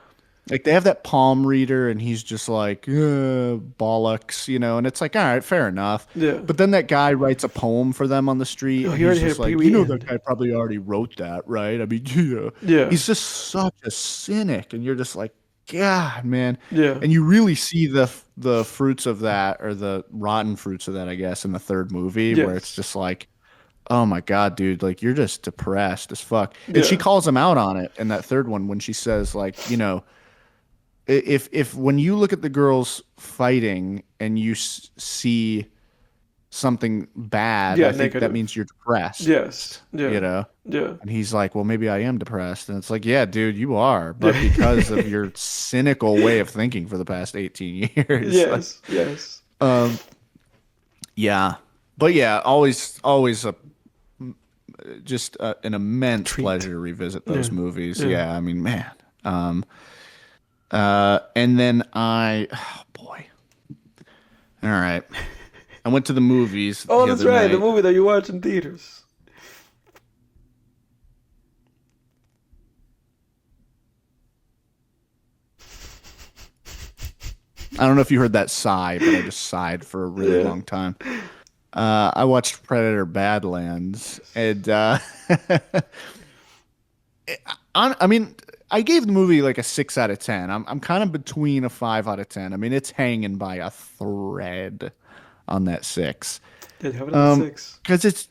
Like they have that palm reader, and he's just like bollocks, and it's like, all right, fair enough. Yeah. But then that guy writes a poem for them on the street, Oh, and he he's already had a just like, Pee-wee that end. guy probably already wrote that, right? I mean, yeah. Yeah. He's just such a cynic, and you're just like, God, man. Yeah. And you really see the fruits of that, or the rotten fruits of that, I guess, in the third movie, where it's Yes. just like, oh my God, dude, like you're just depressed as fuck. And she Yeah. calls him out on it in that third one when she says, like, if when you look at the girls fighting and you see something bad, Yeah. I think that Negative. means you're depressed, Yes. you Yeah. know? Yeah. And he's like, well, maybe I am depressed. And it's like, yeah, dude, you are, but Yeah. because of your cynical way of thinking for the past 18 years. Like, Yes. Yes. um, yeah. But yeah, always just an immense Treat. pleasure to revisit those Yeah. movies. Yeah. Yeah, I mean, man. Um, and then oh boy. All right. I went to the movies Oh, the that's other right. The night. movie that you watch in theaters. I don't know if you heard that sigh, but I just sighed for a really Yeah. long time. I watched Predator Badlands, and I mean, I gave the movie like a 6 out of 10. I'm kind of between a 5 out of 10. I mean, it's hanging by a thread on that six. Did have it on the six. Because it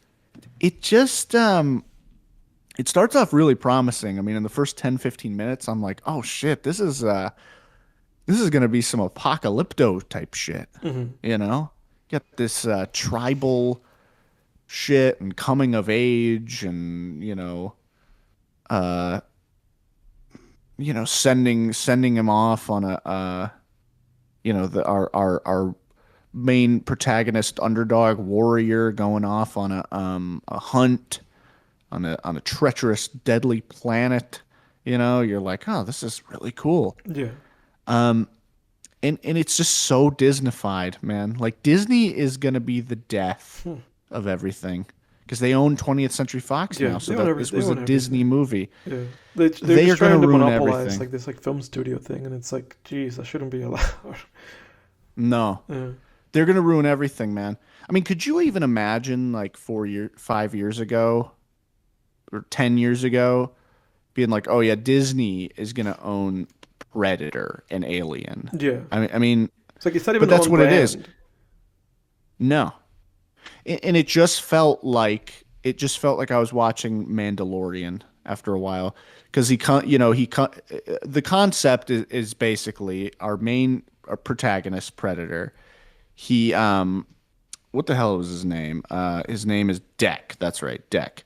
just it starts off really promising. I mean, in the first 10, 15 minutes, I'm like, oh shit, this is gonna be some apocalypto type shit. Mm-hmm. Get this tribal shit and coming of age, and uh sending him off on our main protagonist underdog warrior going off on a hunt on a treacherous deadly planet. You're like, oh, this is really cool. Yeah. And it's just so Disneyfied, man. Like Disney is gonna be the death Hmm. of everything because they own 20th Century Fox Yeah. now, so They own that this they was a own Disney everything. movie. Yeah. They're They are just gonna trying to ruin monopolize everything. like this like film studio thing, and it's like, geez, that shouldn't be allowed. No, Yeah. they're gonna ruin everything, man. I mean, could you even imagine like 5 years ago or 10 years ago being like, oh yeah, Disney is gonna own Predator and Alien? Yeah. I mean, It's like it's not but even that's on what it is. brand. No, and it just felt like I was watching Mandalorian after a while because the concept is basically our main protagonist Predator. He what the hell was his name? His name is Deck. That's right, Deck.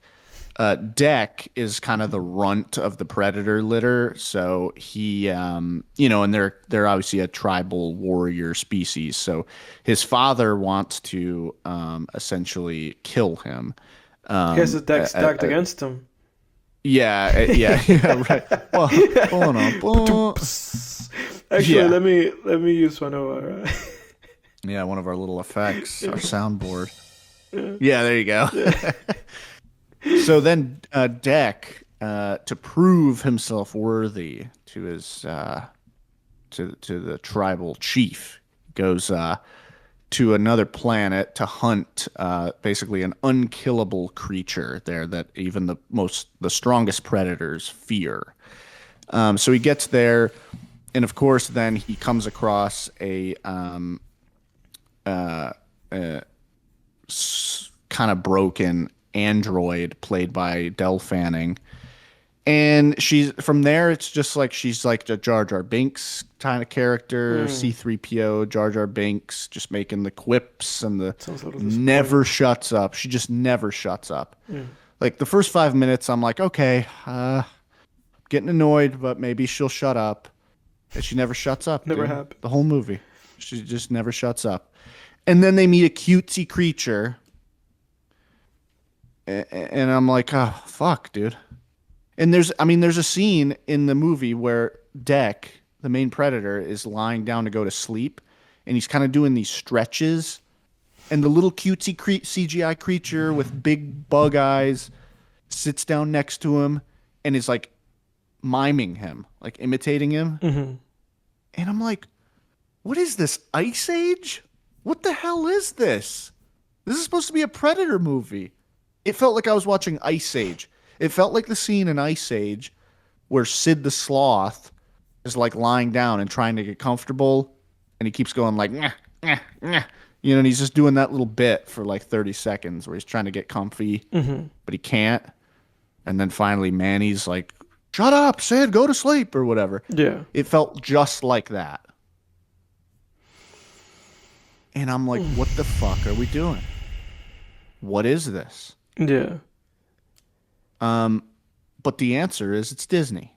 Deck is kind of the runt of the predator litter, so he, and they're obviously a tribal warrior species. So his father wants to essentially kill him. He has his deck Uh, stacked against him. yeah, yeah, right. Well, hold on, Actually, yeah, let me use one of our. yeah, one of our little effects, our soundboard. Yeah, there you go. Yeah. So then, Deck, to prove himself worthy to his to the tribal chief, goes to another planet to hunt basically an unkillable creature there that even the strongest predators fear. So he gets there, and of course, then he comes across a kind of broken android played by Del Fanning. And she's from there. It's just like she's like a Jar Jar Binks kind of character, C-3PO, Jar Jar Binks, just making the quips and the Sounds a little never disappointing. shuts up. She just never shuts up. Yeah. Like the first 5 minutes, I'm like, okay, getting annoyed, but maybe she'll shut up. And she never shuts up. Never Dude. happened. The whole movie, she just never shuts up. And then they meet a cutesy creature, and I'm like, oh fuck, dude. And there's a scene in the movie where Deck, the main predator, is lying down to go to sleep, and he's kind of doing these stretches, and the little cutesy CGI creature with big bug eyes sits down next to him and is like miming him, like imitating him. Mm-hmm. And I'm like, what is this? Ice Age? What the hell is this? This is supposed to be a Predator movie. It felt like I was watching Ice Age. It felt like the scene in Ice Age where Sid the Sloth is like lying down and trying to get comfortable, and he keeps going like, "Nyah, nyah, nyah." And he's just doing that little bit for like 30 seconds where he's trying to get comfy, but he can't. And then finally Manny's like, shut up, Sid, go to sleep or whatever. Yeah. It felt just like that. And I'm like, what the fuck are we doing? What is this? Yeah. But the answer is it's Disney.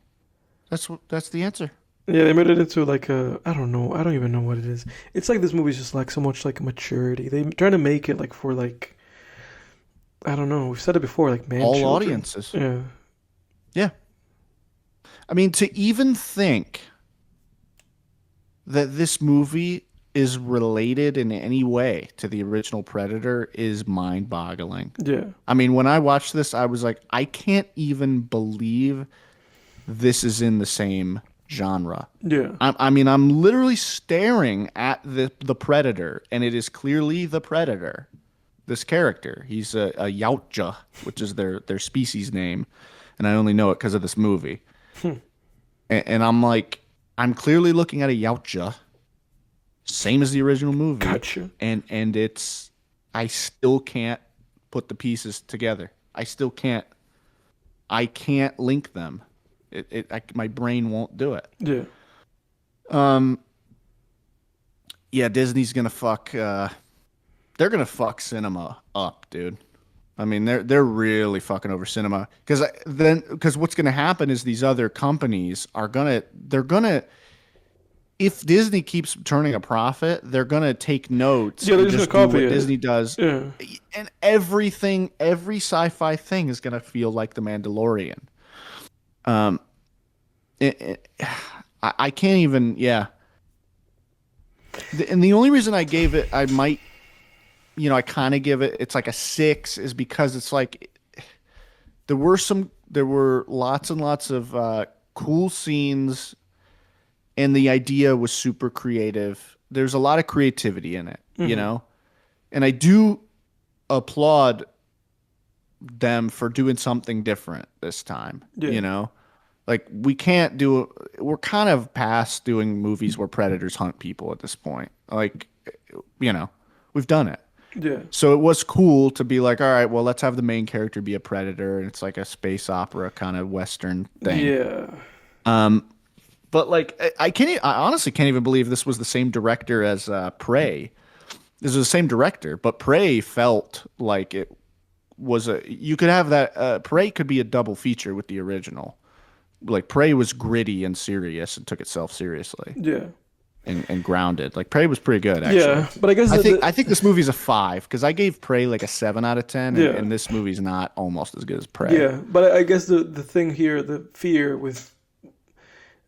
That's the answer. Yeah, they made it into like a, I don't know, I don't even know what it is. It's like this movie's just like so much like maturity. They trying to make it like for like, I don't know. We've said it before, like man, All children. audiences. Yeah. Yeah. I mean, to even think that this movie is related in any way to the original Predator is mind-boggling. Yeah. I mean, when I watched this, I was like, I can't even believe this is in the same genre. Yeah. I mean, I'm literally staring at the Predator, and it is clearly the Predator. This character, he's a Yautja, which is their species name, and I only know it because of this movie. And I'm like, I'm clearly looking at a Yautja, same as the original movie. Gotcha. And it's, I still can't put the pieces together. I can't link them. My brain won't do it. Yeah. Yeah, Disney's gonna fuck. They're gonna fuck cinema up, dude. I mean, they're really fucking over cinema because what's gonna happen is these other companies they're gonna. If Disney keeps turning a profit, they're gonna take notes. Yeah, they're and just do gonna what copy it. Disney does. Yeah. And every sci-fi thing is gonna feel like The Mandalorian. I can't even. Yeah. And the only reason I gave it, I kind of give it, it's like a 6, is because it's like there were lots and lots of cool scenes, and the idea was super creative. There's a lot of creativity in it, and I do applaud them for doing something different this time, Like we're kind of past doing movies where predators hunt people at this point. Like, we've done it. Yeah. So it was cool to be like, all right, well, let's have the main character be a predator, and it's like a space opera kind of Western thing. Yeah. But like, I honestly can't even believe this was the same director as Prey. This was the same director, but Prey felt like it was you could have that, Prey could be a double feature with the original. Like Prey was gritty and serious and took itself seriously. Yeah. And grounded. Like Prey was pretty good, actually. Yeah, but I guess I think this movie's a 5 because I gave Prey like a 7 out of 10, Yeah. and this movie's not almost as good as Prey. Yeah, but I guess the thing here, the fear with,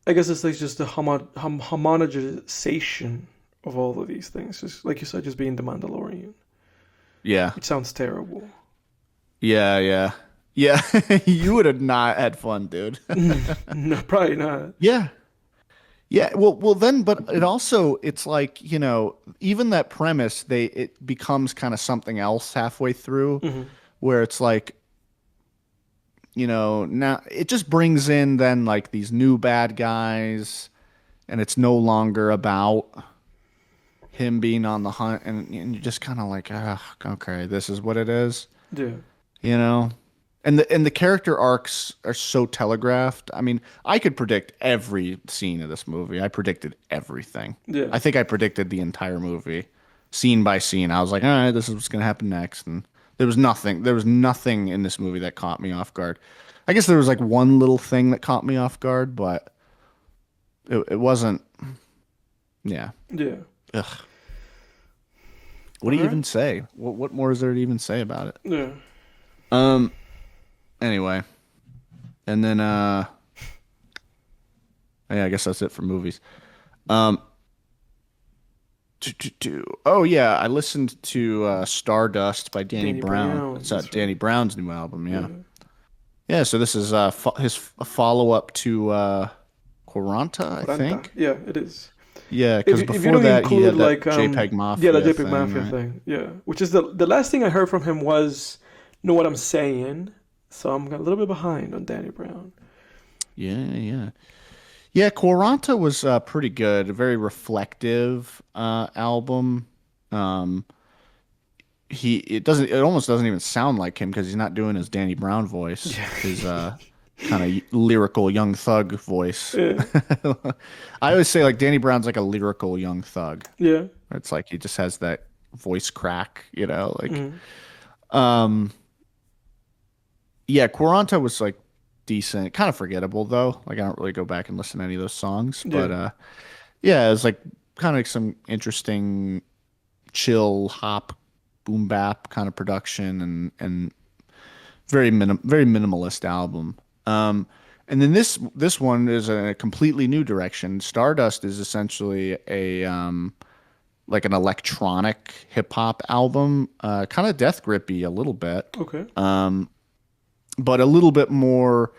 I guess it's like just the homogenization of all of these things. Just like you said, just being the Mandalorian. Yeah. It sounds terrible. Yeah. You would have not had fun, dude. No, probably not. Yeah. Well, then, but it's like, even that premise, it becomes kind of something else halfway through, where it's like, now it just brings in then like these new bad guys, and it's no longer about him being on the hunt, and you're just kind of like, okay, this is what it is. Yeah. And the character arcs are so telegraphed. I mean, I could predict every scene of this movie. I predicted everything. Yeah. I think I predicted the entire movie, scene by scene. I was like, all right, this is what's going to happen next. And there was nothing in this movie that caught me off guard. I guess there was like one little thing that caught me off guard, but it wasn't. Yeah. Yeah. Ugh. What do you even say? What more is there to even say about it? Yeah. Anyway, and then yeah, I guess that's it for movies. Oh yeah, I listened to Stardust by Danny Brown. It's Danny Brown's new album. Yeah. So this is his follow up to Quaranta, I think. Yeah, it is. Yeah, If because if you before don't that he include had that like JPEG yeah, the Mafia JPEG thing, Mafia right? thing, yeah, which is the last thing I heard from him was Know What I'm Saying, so I'm a little bit behind on Danny Brown. Yeah, yeah. Yeah, Quaranta was pretty good. A very reflective album. Um, it almost doesn't even sound like him because he's not doing his Danny Brown voice, Yeah, his kind of lyrical young thug voice. yeah, I always say like Danny Brown's like a lyrical young thug. yeah. It's like he just has that voice crack, you know, like Mm, um yeah, Quaranta was like decent, kind of forgettable though. Like I don't really go back and listen to any of those songs, yeah, but yeah, it's like kind of like some interesting chill hop boom bap kind of production and very minimalist album. Um, and then this one is a completely new direction. Stardust is essentially a like an electronic hip hop album, kind of death grippy a little bit, okay, but a little bit more.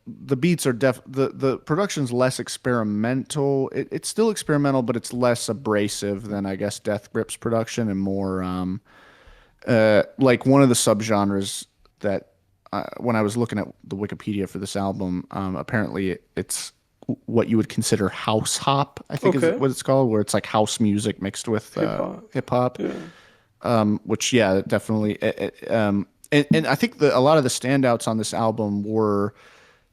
The beats are the production's less experimental. It's still experimental, but it's less abrasive than I guess Death Grip's production and more like one of the subgenres that when I was looking at the Wikipedia for this album, apparently it's what you would consider house hop, I think is okay. what it's called, where it's like house music mixed with Hip hop, hip hop, yeah, which yeah, definitely. And I think a lot of the standouts on this album were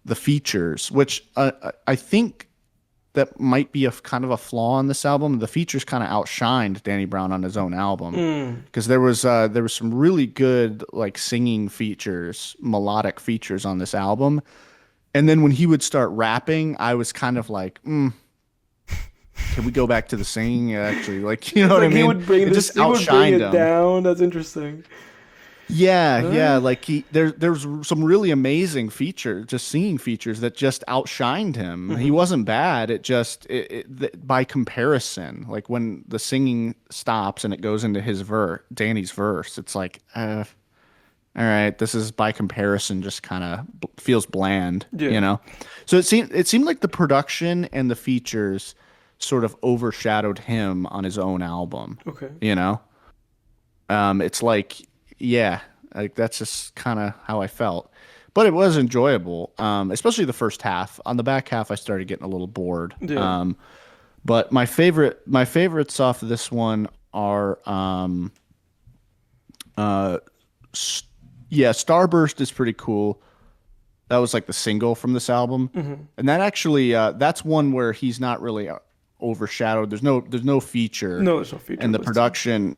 the features, which I think that might be a kind of a flaw in this album. The features kind of outshined Danny Brown on his own album mm, because there was some really good like singing features, melodic features on this album. And then when he would start rapping, I was kind of like, can we go back to the singing? Actually, like you know what I like he mean? would bring It this, just he would bring outshined it him. down. That's interesting. Yeah, yeah. Uh, Like there's some really amazing features, just singing features that just outshined him. He mhm. wasn't bad. It just by comparison, like when the singing stops and it goes into Danny's verse, it's like, all right, this is by comparison, just kind of feels bland, Yeah, you know. So it seemed like the production and the features sort of overshadowed him on his own album, okay, you know. It's like, yeah, like that's just kind of how I felt. But it was enjoyable, especially the first half. On the back half, I started getting a little bored. yeah, But my favorites off of this one are, uh, S- yeah, Starburst is pretty cool. That was like the single from this album, hmm, and that actually, that's one where he's not really overshadowed. There's no feature, no, there's no feature and the listed. production.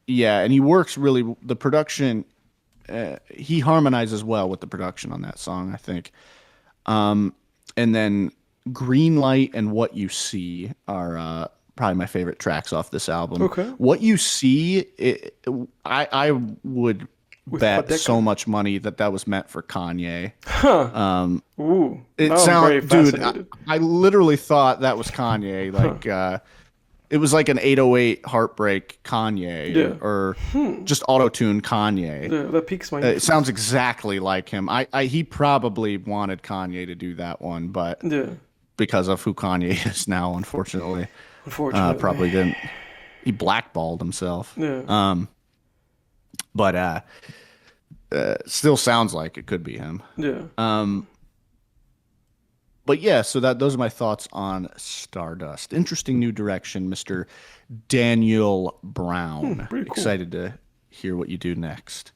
Yeah, and he works really the production. He harmonizes well with the production on that song, I think. And then Green Light and What You See are probably my favorite tracks off this album. Okay, What You See, I would with bet so Padeka. much money that was meant for Kanye. Huh. Ooh, It now I'm very sound, dude, fascinated. I literally thought that was Kanye. Huh. Like, it was like an 808 Heartbreak Kanye Yeah. or just auto tune Kanye. Yeah, that piques my It sounds interest. exactly like him. He probably wanted Kanye to do that one, but Yeah, because of who Kanye is now, unfortunately, unfortunately. probably didn't. He blackballed himself. Yeah. But still sounds like it could be him. Yeah. But yeah, so those are my thoughts on Stardust. Interesting new direction, Mr. Daniel Brown. Pretty cool. Excited to hear what you do next.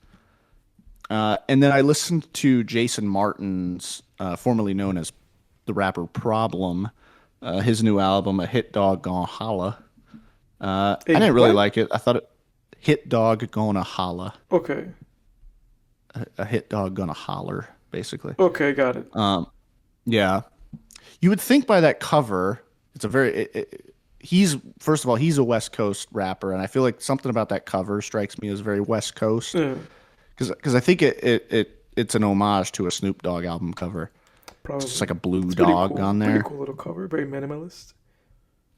And then I listened to Jason Martin's, formerly known as the rapper Problem, his new album, A Hit Dog Gonna Holla. I Hey, didn't really what? like it. I thought Hit Dog Gonna Holla. Okay. A hit dog gonna holler, basically. Okay, got it. Yeah. You would think by that cover, it's a very. He's first of all, he's a West Coast rapper, and I feel like something about that cover strikes me as very West Coast Yeah, because I think it's an homage to a Snoop Dogg album cover. It's just probably. like a blue It's pretty dog cool. on Pretty there. cool little cover. Very minimalist.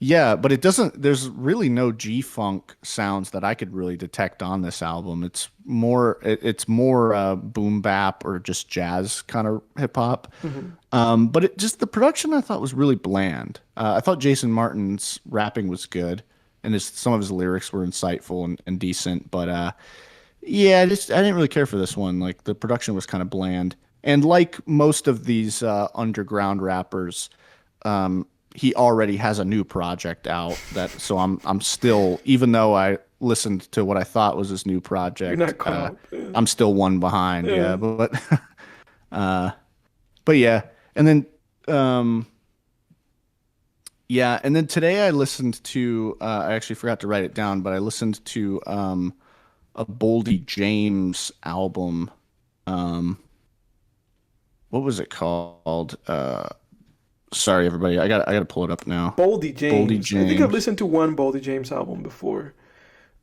Yeah, but it doesn't, there's really no G-funk sounds that I could really detect on this album. It's more boom bap or just jazz kind of hip hop. Hmm. But it just, the production I thought was really bland. I thought Jason Martin's rapping was good and some of his lyrics were insightful and decent, but yeah, I didn't really care for this one. Like the production was kind of bland. And like most of these underground rappers, he already has a new project out so I'm still, even though I listened to what I thought was his new You're project, not caught up. Yeah. I'm still one behind. Yeah. Yeah, but yeah. And then um yeah, and then today I listened to I actually forgot to write it down, but I listened to a Boldy James album. Um what was it called? Sorry everybody. I got to pull it up now. Boldy Boldy James. I think I've James. listened to one Boldy James album before.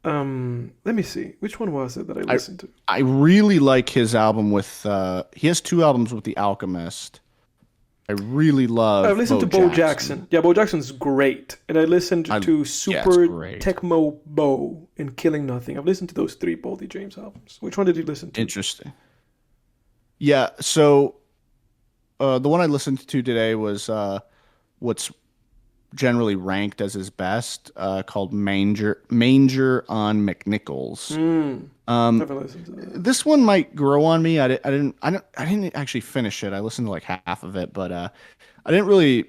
Let me see. Which one was it that I I listened to? I really like his album with he has two albums with The Alchemist. I really I've love listened Bo to Bo Jackson. Jackson. Yeah, Bo Jackson's great. And I listened to Yeah, it's Super great. Tecmo Bo and Killing Nothing. I've listened to those three Boldy James albums. Which one did you listen to? Interesting. Yeah, so the one I listened to today was what's generally ranked as his best, called Manger on McNichols. Hmm. Um, Haven't listened to that. this one might grow on me. I didn't actually finish it. I listened to like half of it, but I didn't really.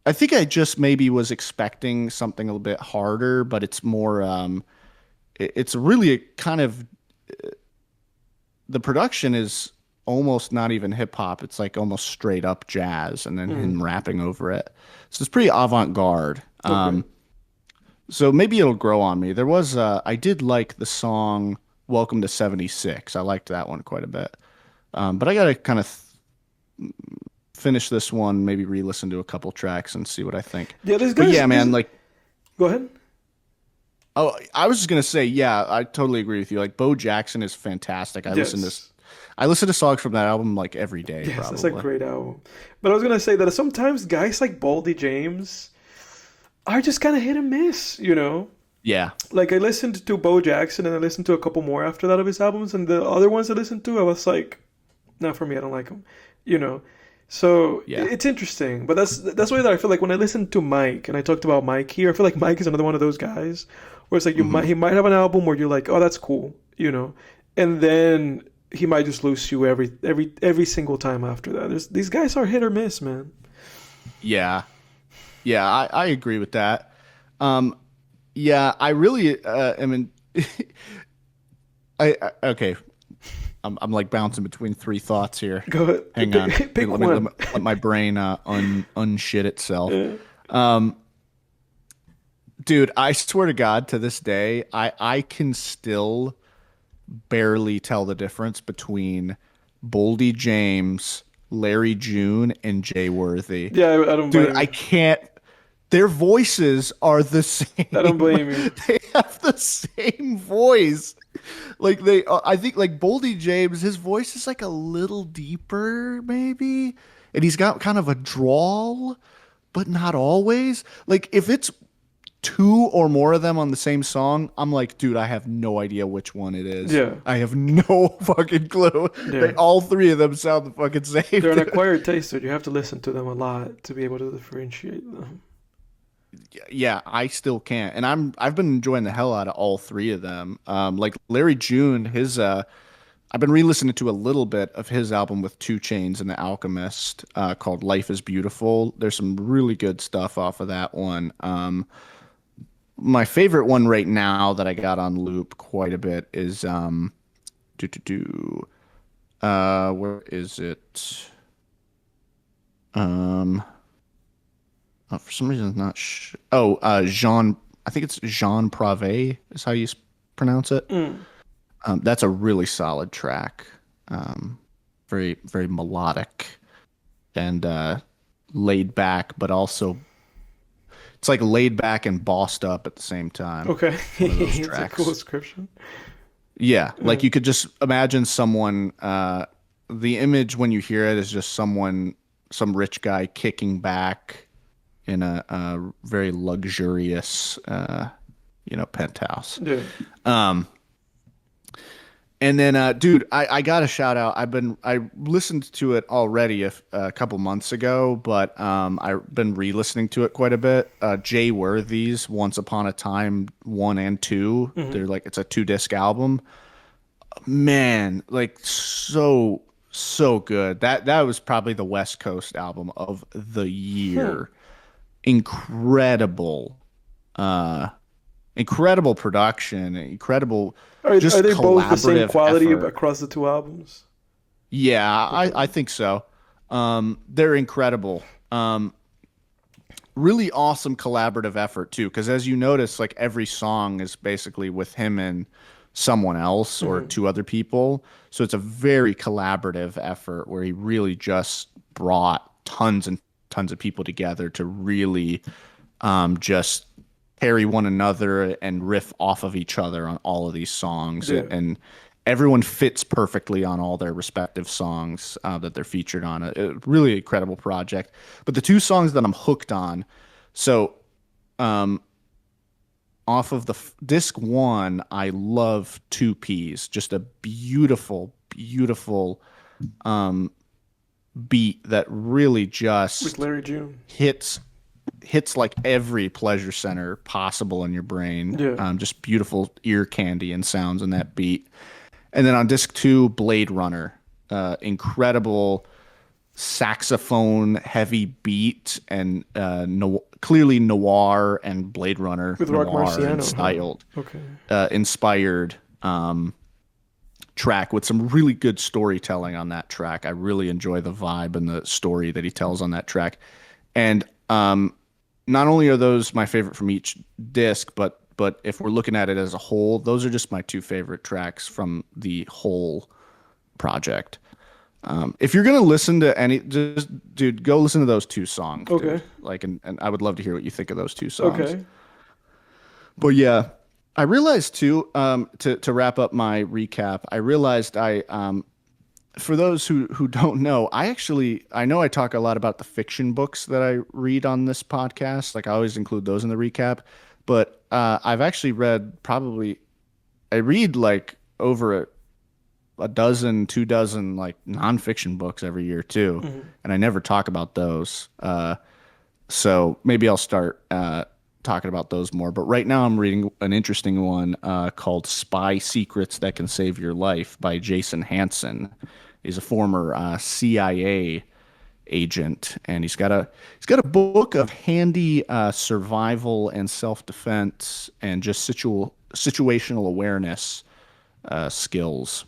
I think I just maybe was expecting something a little bit harder, but it's more. It's really a kind of, the production is almost not even hip hop. It's like almost straight up jazz, and then Hmm. him rapping over it. So it's pretty avant garde. Okay. So maybe it'll grow on me. I did like the song "Welcome to '76." I liked that one quite a bit. But I gotta kind of finish this one, maybe re-listen to a couple tracks and see what I think. Yeah, this But guy's. yeah, man, like, Go ahead. oh, I was just gonna say, yeah, I totally agree with you. Like, Bo Jackson is fantastic. Yes. I listen to songs from that album like every day, Yes, that's a probably. great album. But I was gonna say that sometimes guys like Baldy James are just kind of hit and miss, you know? Yeah, Like I listened to Bo Jackson and I listened to a couple more after that of his albums, and the other ones I listened to, I was like, not for me, I don't like them, you know? So yeah. it's interesting, but that's why that I feel like when I listen to Mike and I talked about Mike here, I feel like Mike is another one of those guys where it's like Hmm. he might have an album where you're like, oh, that's cool, you know, and then he might just lose you every single time after that. These guys are hit or miss, man. Yeah, yeah, I agree with that. Um, yeah, I really, I mean, okay. I'm like bouncing between three thoughts here. Go ahead, Hang on. pick Let me one. let my brain unshit itself. Yeah. Um, dude, I swear to God, to this day, I can still barely tell the difference between Boldy James, Larry June, and Jay Worthy. Yeah, I don't Dude, blame I you. can't. Their voices are the I don't same. blame you. They have the same voice. Like I think like Boldy James, his voice is like a little deeper, maybe, and he's got kind of a drawl, but not always. Like if it's two or more of them on the same song, I'm like, dude, I have no idea which one it is. Yeah, I have no fucking clue. yeah. All three of them sound the fucking same, They're an dude. acquired taste, dude. You have to listen to them a lot to be able to differentiate them. Yeah, I still can't. And I've been enjoying the hell out of all three of them. Like Larry June, his I've been re-listening to a little bit of his album with Two Chains and The Alchemist, called Life is Beautiful. There's some really good stuff off of that one. My favorite one right now that I got on loop quite a bit is do do do where is it? Um for some reason it's not Jean, I think it's Jean Prave is how you pronounce it. Mm. That's a really solid track. Um, very, very melodic and laid back, but also it's like laid back and bossed up at the same time. Okay, One of those it's a cool tracks. description. Yeah, like Mm. you could just imagine someone. The image when you hear it is just someone, some rich guy kicking back in a very luxurious, penthouse. Yeah. And then, dude, I got a shout out. I listened to it already a couple months ago, but I've been re-listening to it quite a bit. Jay Worthy's Once Upon a Time 1 and 2. They're like, it's a 2-disc album. Man, like so good. That was probably the West Coast album of the year. Incredible. Incredible production, incredible. Are Just they both the same collaborative quality effort. across the two albums? Yeah, I think so. They're incredible. Really awesome collaborative effort too, because as you notice, like every song is basically with him and someone else or two other people. So it's a very collaborative effort where he really just brought tons and tons of people together to really just carry one another and riff off of each other on all of these songs. Yeah. And everyone fits perfectly on all their respective songs that they're featured on. A really incredible project. But the two songs that I'm hooked on, so off of the disc 1, I love 2 Ps. Just a beautiful, beautiful beat that really just With Larry June. hits like every pleasure center possible in your brain. Yeah. Just beautiful ear candy and sounds in that beat. And then on disc 2, Blade Runner, incredible saxophone heavy beat and clearly noir and Blade Runner With Rock noir Marciano, styled, Okay. inspired track with some really good storytelling on that track. I really enjoy the vibe and the story that he tells on that track. And not only are those my favorite from each disc, but if we're looking at it as a whole, those are just my 2 favorite tracks from the whole project. If you're gonna listen to any, just dude, go listen to those 2 songs. Okay. Dude. Like, and I would love to hear what you think of those 2 songs. Okay. But yeah, I realized too, to wrap up my recap, I realized for those who don't know, I know I talk a lot about the fiction books that I read on this podcast. Like I always include those in the recap, but I've actually I read like over a dozen, 2 dozen like nonfiction books every year too, and I never talk about those. So maybe I'll start talking about those more. But right now I'm reading an interesting one called "Spy Secrets That Can Save Your Life" by Jason Hanson. He's a former CIA agent, and he's got a book of handy survival and self-defense and just situational awareness skills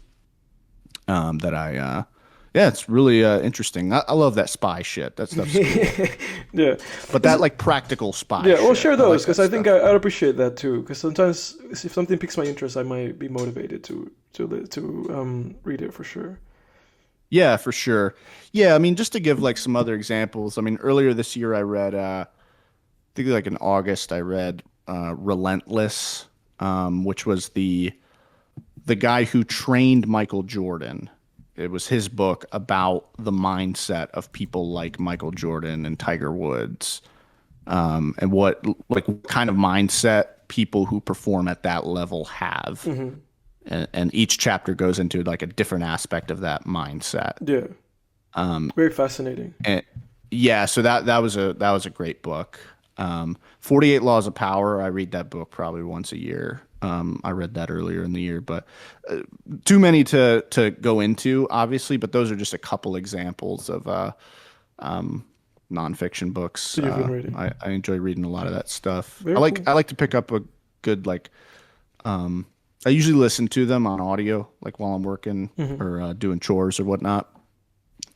that it's really interesting. I love that spy shit. That stuff's cool. Yeah. But that like practical spy Yeah, shit. well, share those because like I think I'd appreciate that too. Because sometimes if something piques my interest, I might be motivated to read it for sure. Yeah, for sure. Yeah, I mean, just to give like some other examples. I mean, earlier this year I read, I think like in August I read Relentless, which was the guy who trained Michael Jordan. It was his book about the mindset of people like Michael Jordan and Tiger Woods, and what kind of mindset people who perform at that level have. Mm-hmm. And each chapter goes into like a different aspect of that mindset. Yeah. Very fascinating. And yeah, so that was a great book. 48 Laws of Power. I read that book probably once a year. I read that earlier in the year, but too many to go into, obviously. But those are just a couple examples of nonfiction books. So you've been reading. I enjoy reading a lot of that stuff. Very I cool. like to pick up a good like. I usually listen to them on audio, like while I'm working or doing chores or whatnot.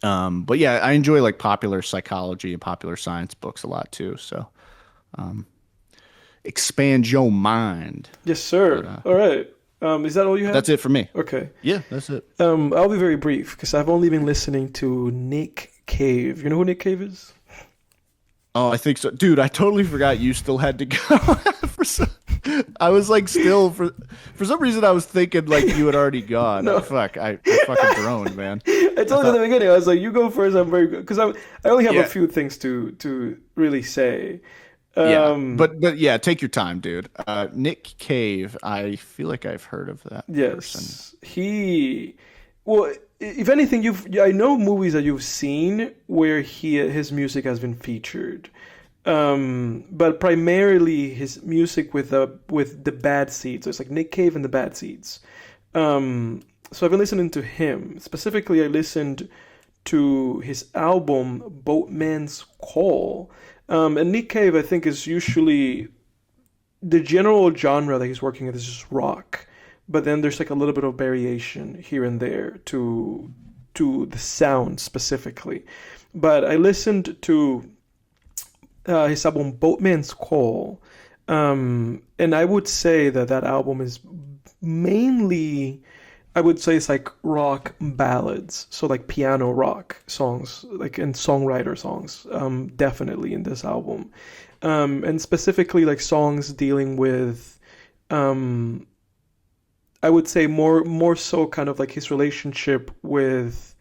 But yeah, I enjoy like popular psychology and popular science books a lot too. So, expand your mind. Yes, sir. All right. Is that all you have? That's it for me. Okay. Yeah, that's it. I'll be very brief because I've only been listening to Nick Cave. You know who Nick Cave is? Oh, I think so. Dude, I totally forgot you still had to go. I was like, still for some reason, I was thinking like you had already gone. No. I fucking droned, man. I told you at the beginning. I was like, "You go first. I'm very good," because I only have a Yeah, few things to really say. yeah, Um, but yeah, take your time, dude. Nick Cave. I feel like I've heard of that person. yes, well, if anything, I know movies that you've seen where his music has been featured. But primarily his music with the Bad Seeds. So it's like Nick Cave and the Bad Seeds. So I've been listening to him. Specifically, I listened to his album Boatman's Call. And Nick Cave, I think, is usually the general genre that he's working with is just rock. But then there's like a little bit of variation here and there to the sound specifically. But I listened to his album Boatman's Call. And I would say that album is mainly, I would say it's like rock ballads. So like piano rock songs, like and songwriter songs, definitely in this album. And specifically like songs dealing with, I would say more so kind of like his relationship with,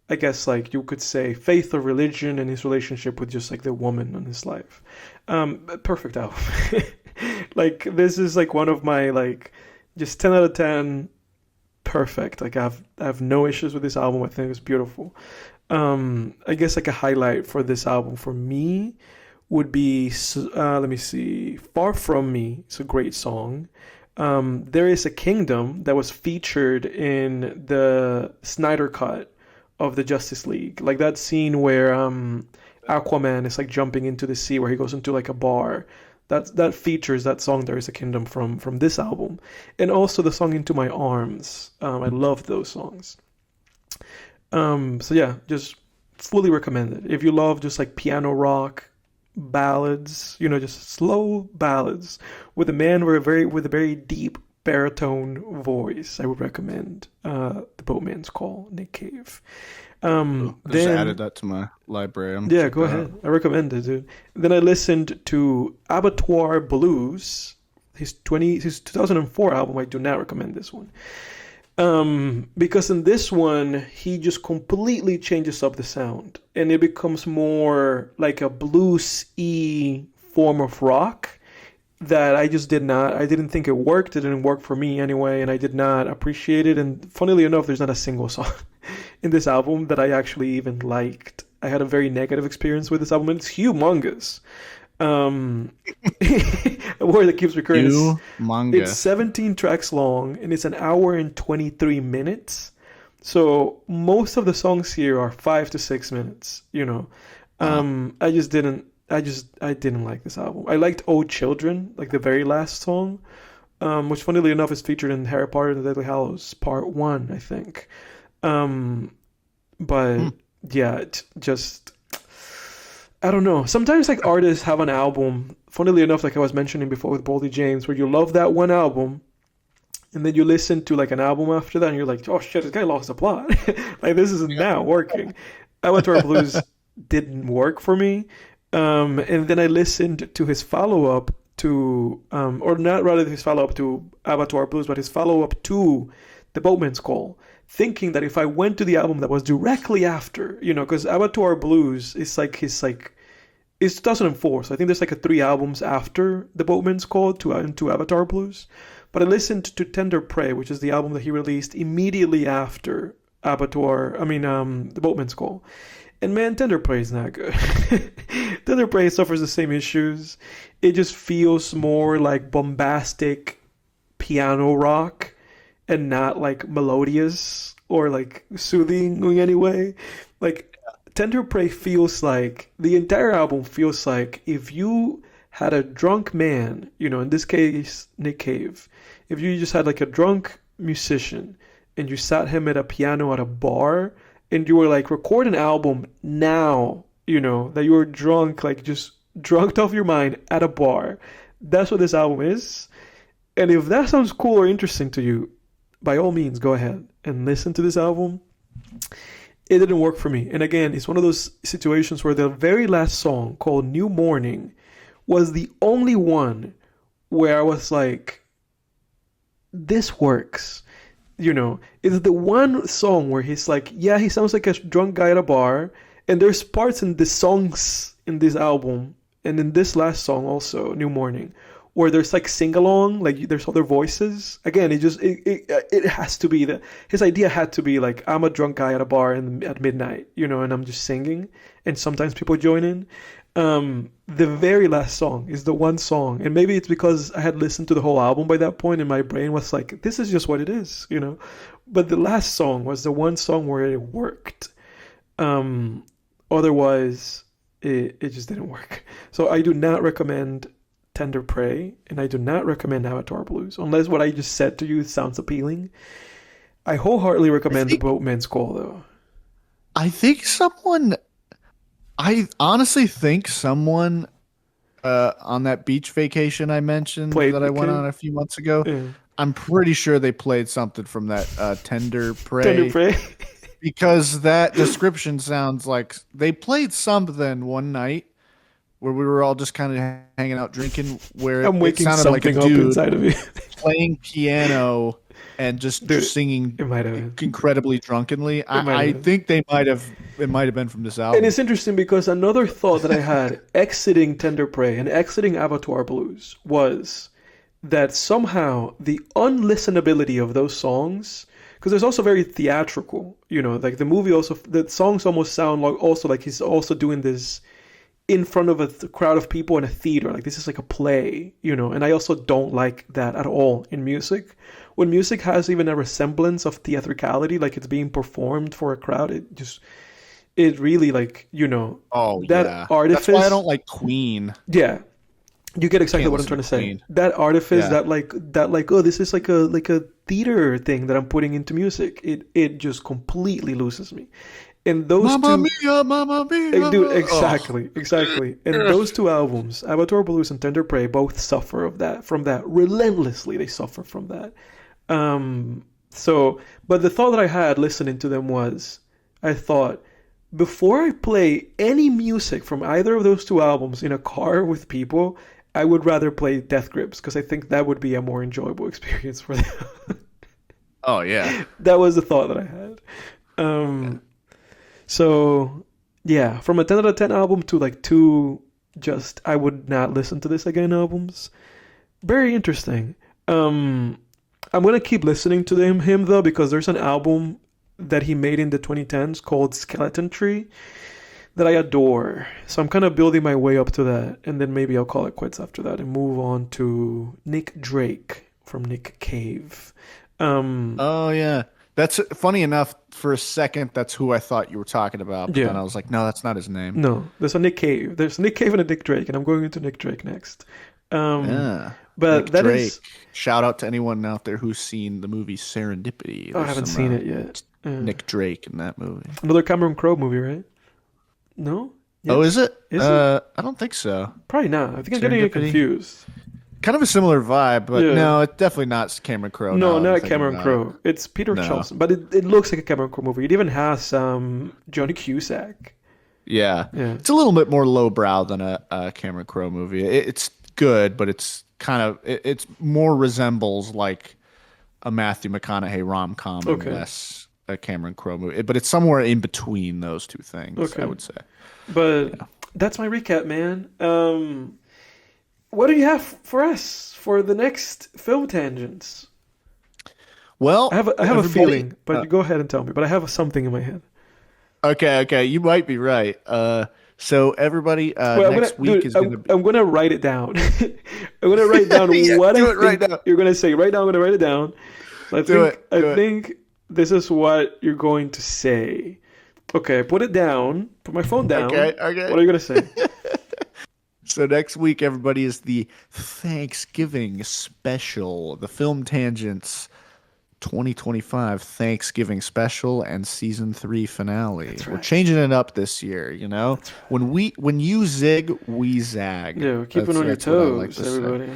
I guess like you could say faith or religion and his relationship with just like the woman in his life. Perfect album. Like this is like one of my like just 10 out of 10 perfect. Like I have no issues with this album. I think it's beautiful. I guess like a highlight for this album for me would be let me see, Far From Me. It's a great song. There is a Kingdom that was featured in the Snyder Cut of the Justice League. Like that scene where Aquaman is like jumping into the sea where he goes into like a bar. That features that song There Is a Kingdom from this album. And also the song Into My Arms. I love those songs. So yeah, just fully recommend it. If you love just like piano rock ballads, just slow ballads with a man with a very deep baritone voice, I would recommend The Boatman's Call, Nick Cave. Just Then added that to my library. yeah, go ahead. I recommend it, dude. Then I listened to Abattoir Blues, his 2004 album. I do not recommend this one. Because in this one, he just completely changes up the sound and it becomes more like a blues-y form of rock that I didn't think it worked. It didn't work for me anyway, and I did not appreciate it. And funnily enough, there's not a single song in this album that I actually even liked. I had a very negative experience with this album, and it's humongous. A word that keeps recurring. It's 17 tracks long, and it's an hour and 23 minutes. So most of the songs here are 5 to 6 minutes. I didn't like this album. I liked "Oh Children," like the very last song, which funnily enough is featured in Harry Potter and the Deathly Hallows Part 1, I think. But yeah, just I don't know. Sometimes like artists have an album, funnily enough, like I was mentioning before with Boldy James, where you love that one album, and then you listen to like an album after that, and you're like, oh shit, this guy lost the plot. Like this isn't now working. Abattoir Blues didn't work for me. And then I listened to his follow-up to, or not rather his follow-up to Abattoir Blues, but his follow-up to The Boatman's Call, thinking that if I went to the album that was directly after, because Abattoir Blues is like it's 2004, so I think there's like 3 albums after The Boatman's Call to Abattoir Blues. But I listened to Tender Prey, which is the album that he released immediately after The Boatman's Call. And man, Tender Prey is not good. Tender Prey suffers the same issues. It just feels more like bombastic piano rock and not like melodious or like soothing in any way. Like Tender Prey feels like the entire album feels like if you had a drunk man, in this case Nick Cave, if you just had like a drunk musician and you sat him at a piano at a bar and you were like, record an album now, that you were drunk, like just drunked off your mind at a bar. That's what this album is. And if that sounds cool or interesting to you, by all means, go ahead and listen to this album. It didn't work for me. And again, it's one of those situations where the very last song, called New Morning, was the only one where I was like, this works. It's the one song where he's like, yeah, he sounds like a drunk guy at a bar, and there's parts in the songs in this album and in this last song also, New Morning, where there's like sing along, like there's other voices. Again, it has to be that his idea had to be like, I'm a drunk guy at a bar at midnight, and I'm just singing, and sometimes people join in. The very last song is the one song, and maybe it's because I had listened to the whole album by that point, and my brain was like, this is just what it is. But the last song was the one song where it worked. Otherwise, it just didn't work. So I do not recommend Tender Prey, and I do not recommend Abattoir Blues, unless what I just said to you sounds appealing. I wholeheartedly recommend the Boatman's Call, though. I honestly think someone on that beach vacation I mentioned that I went on a few months ago, Yeah. I'm pretty sure they played something from that Tender Prey. Tender Prey. Because that description sounds like they played something one night where we were all just kind of hanging out drinking, where I'm it waking sounded like a something up dude inside of you. playing piano and just singing It might have been. incredibly drunkenly. I been. think it might have been from this album. And it's interesting because another thought that I had exiting Tender Prey and exiting Abattoir Blues was that somehow the unlistenability of those songs, because there's also very theatrical, like the movie also, the songs almost sound like he's also doing this in front of a crowd of people in a theater. Like this is like a play, and I also don't like that at all in music. When music has even a resemblance of theatricality, like it's being performed for a crowd, it really like, that artifice. That's why I don't like Queen. Yeah. You get exactly what I'm trying to say. That artifice, that oh, this is like a theater thing that I'm putting into music. It just completely loses me. And those Mamma Mia, Mamma Mia. Dude, exactly. And those two albums, Abattoir Blues and Tender Prey, both suffer from that. Relentlessly, they suffer from that. But the thought that I had listening to them was, I thought, before I play any music from either of those two albums in a car with people, I would rather play Death Grips, because I think that would be a more enjoyable experience for them. Oh, yeah. That was the thought that I had. So, yeah, from a 10 out of 10 album to like two just, I would not listen to this again albums. Very interesting. I'm going to keep listening to him though, because there's an album that he made in the 2010s called Skeleton Tree that I adore. So I'm kind of building my way up to that, and then maybe I'll call it quits after that and move on to Nick Drake from Nick Cave. Oh, yeah. That's funny enough. For a second, that's who I thought you were talking about. But then I was like, no, that's not his name. No, there's a Nick Cave. There's a Nick Cave and a Nick Drake, and I'm going into Nick Drake next. Yeah. But Nick that Drake. is. Shout out to anyone out there who's seen the movie Serendipity. Oh, I haven't seen it yet. Nick Drake in that movie. Another Cameron Crowe movie, right? No? Yes. Oh, is it? Is it? I don't think so. Probably not. I think I'm getting it confused. Kind of a similar vibe, but no, it's definitely not Cameron Crowe. No, not Cameron Crowe. It's Peter Chalson, but it looks like a Cameron Crowe movie. It even has Johnny Cusack. Yeah. It's a little bit more lowbrow than a Cameron Crowe movie. It's good, but it's kind of it's more resembles like a Matthew McConaughey rom-com and less a Cameron Crowe movie. But it's somewhere in between those two things, I would say. But that's my recap, man. What do you have for us for the next film tangents? Well, I have a feeling, but go ahead and tell me. But I have something in my head. Okay, you might be right. So every next week is going to be... I'm going to write it down. I'm going to write down what I think right now. You're going to say. Right now, I'm going to write it down. So I think this is what you're going to say. Okay, put it down. Put my phone down. Okay. What are you going to say? So next week, everybody, is the Thanksgiving special, the Film Tangents 2025 Thanksgiving special and season 3 finale. Right. We're changing it up this year, Right. When you zig, we zag. Yeah, we're keeping on your toes, everybody.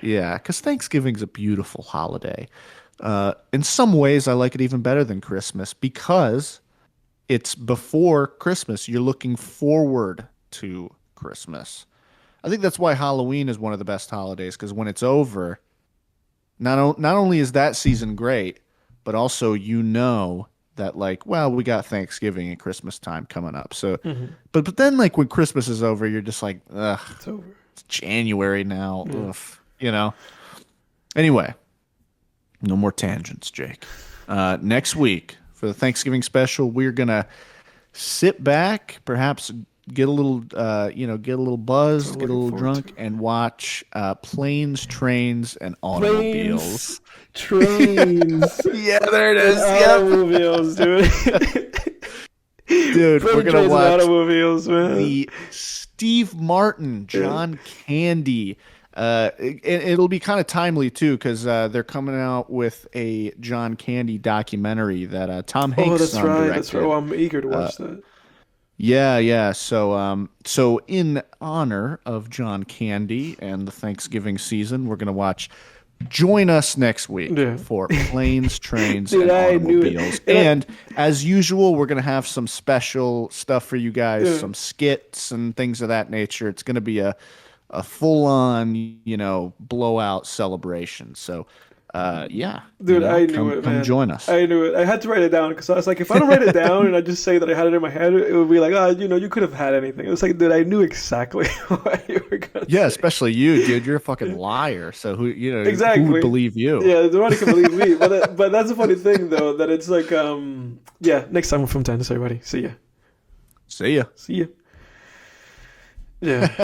Yeah, because Thanksgiving's a beautiful holiday. In some ways, I like it even better than Christmas because it's before Christmas. You're looking forward to Christmas. I think that's why Halloween is one of the best holidays, because when it's over, not only is that season great, but also that like, well, we got Thanksgiving and Christmas time coming up. So, but then like when Christmas is over, you're just like, ugh, It's over. it's January now. Ugh, you know. Anyway, no more tangents, Jake. Next week for the Thanksgiving special, we're gonna sit back, perhaps get a little, get a little buzzed, get a little drunk, and watch Planes, Trains, and Automobiles. Trains. Yeah, there it is. Automobiles, dude. Dude, we're gonna watch Automobiles, man. the Steve Martin, John Candy. It'll be kind of timely too, because they're coming out with a John Candy documentary that Tom Hanks that's right. directed. That's right. Oh, I'm eager to watch that. Yeah. So in honor of John Candy and the Thanksgiving season, we're gonna join us next week for Planes, Trains, Dude, and I knew it. Automobiles. And as usual, we're gonna have some special stuff for you guys, some skits and things of that nature. It's gonna be a full-on, blowout celebration. So, dude, I knew it, man. Come join us. I knew it. I had to write it down because I was like, if I don't write it down and I just say that I had it in my head, it would be like, you could have had anything. It was like, dude, I knew exactly what you were gonna say. Especially you, dude. You're a fucking liar. So exactly. who would believe you? Yeah, nobody can believe me. But that's a funny thing though, that it's like, next time we're from Tennis, everybody. See ya. See ya. Yeah.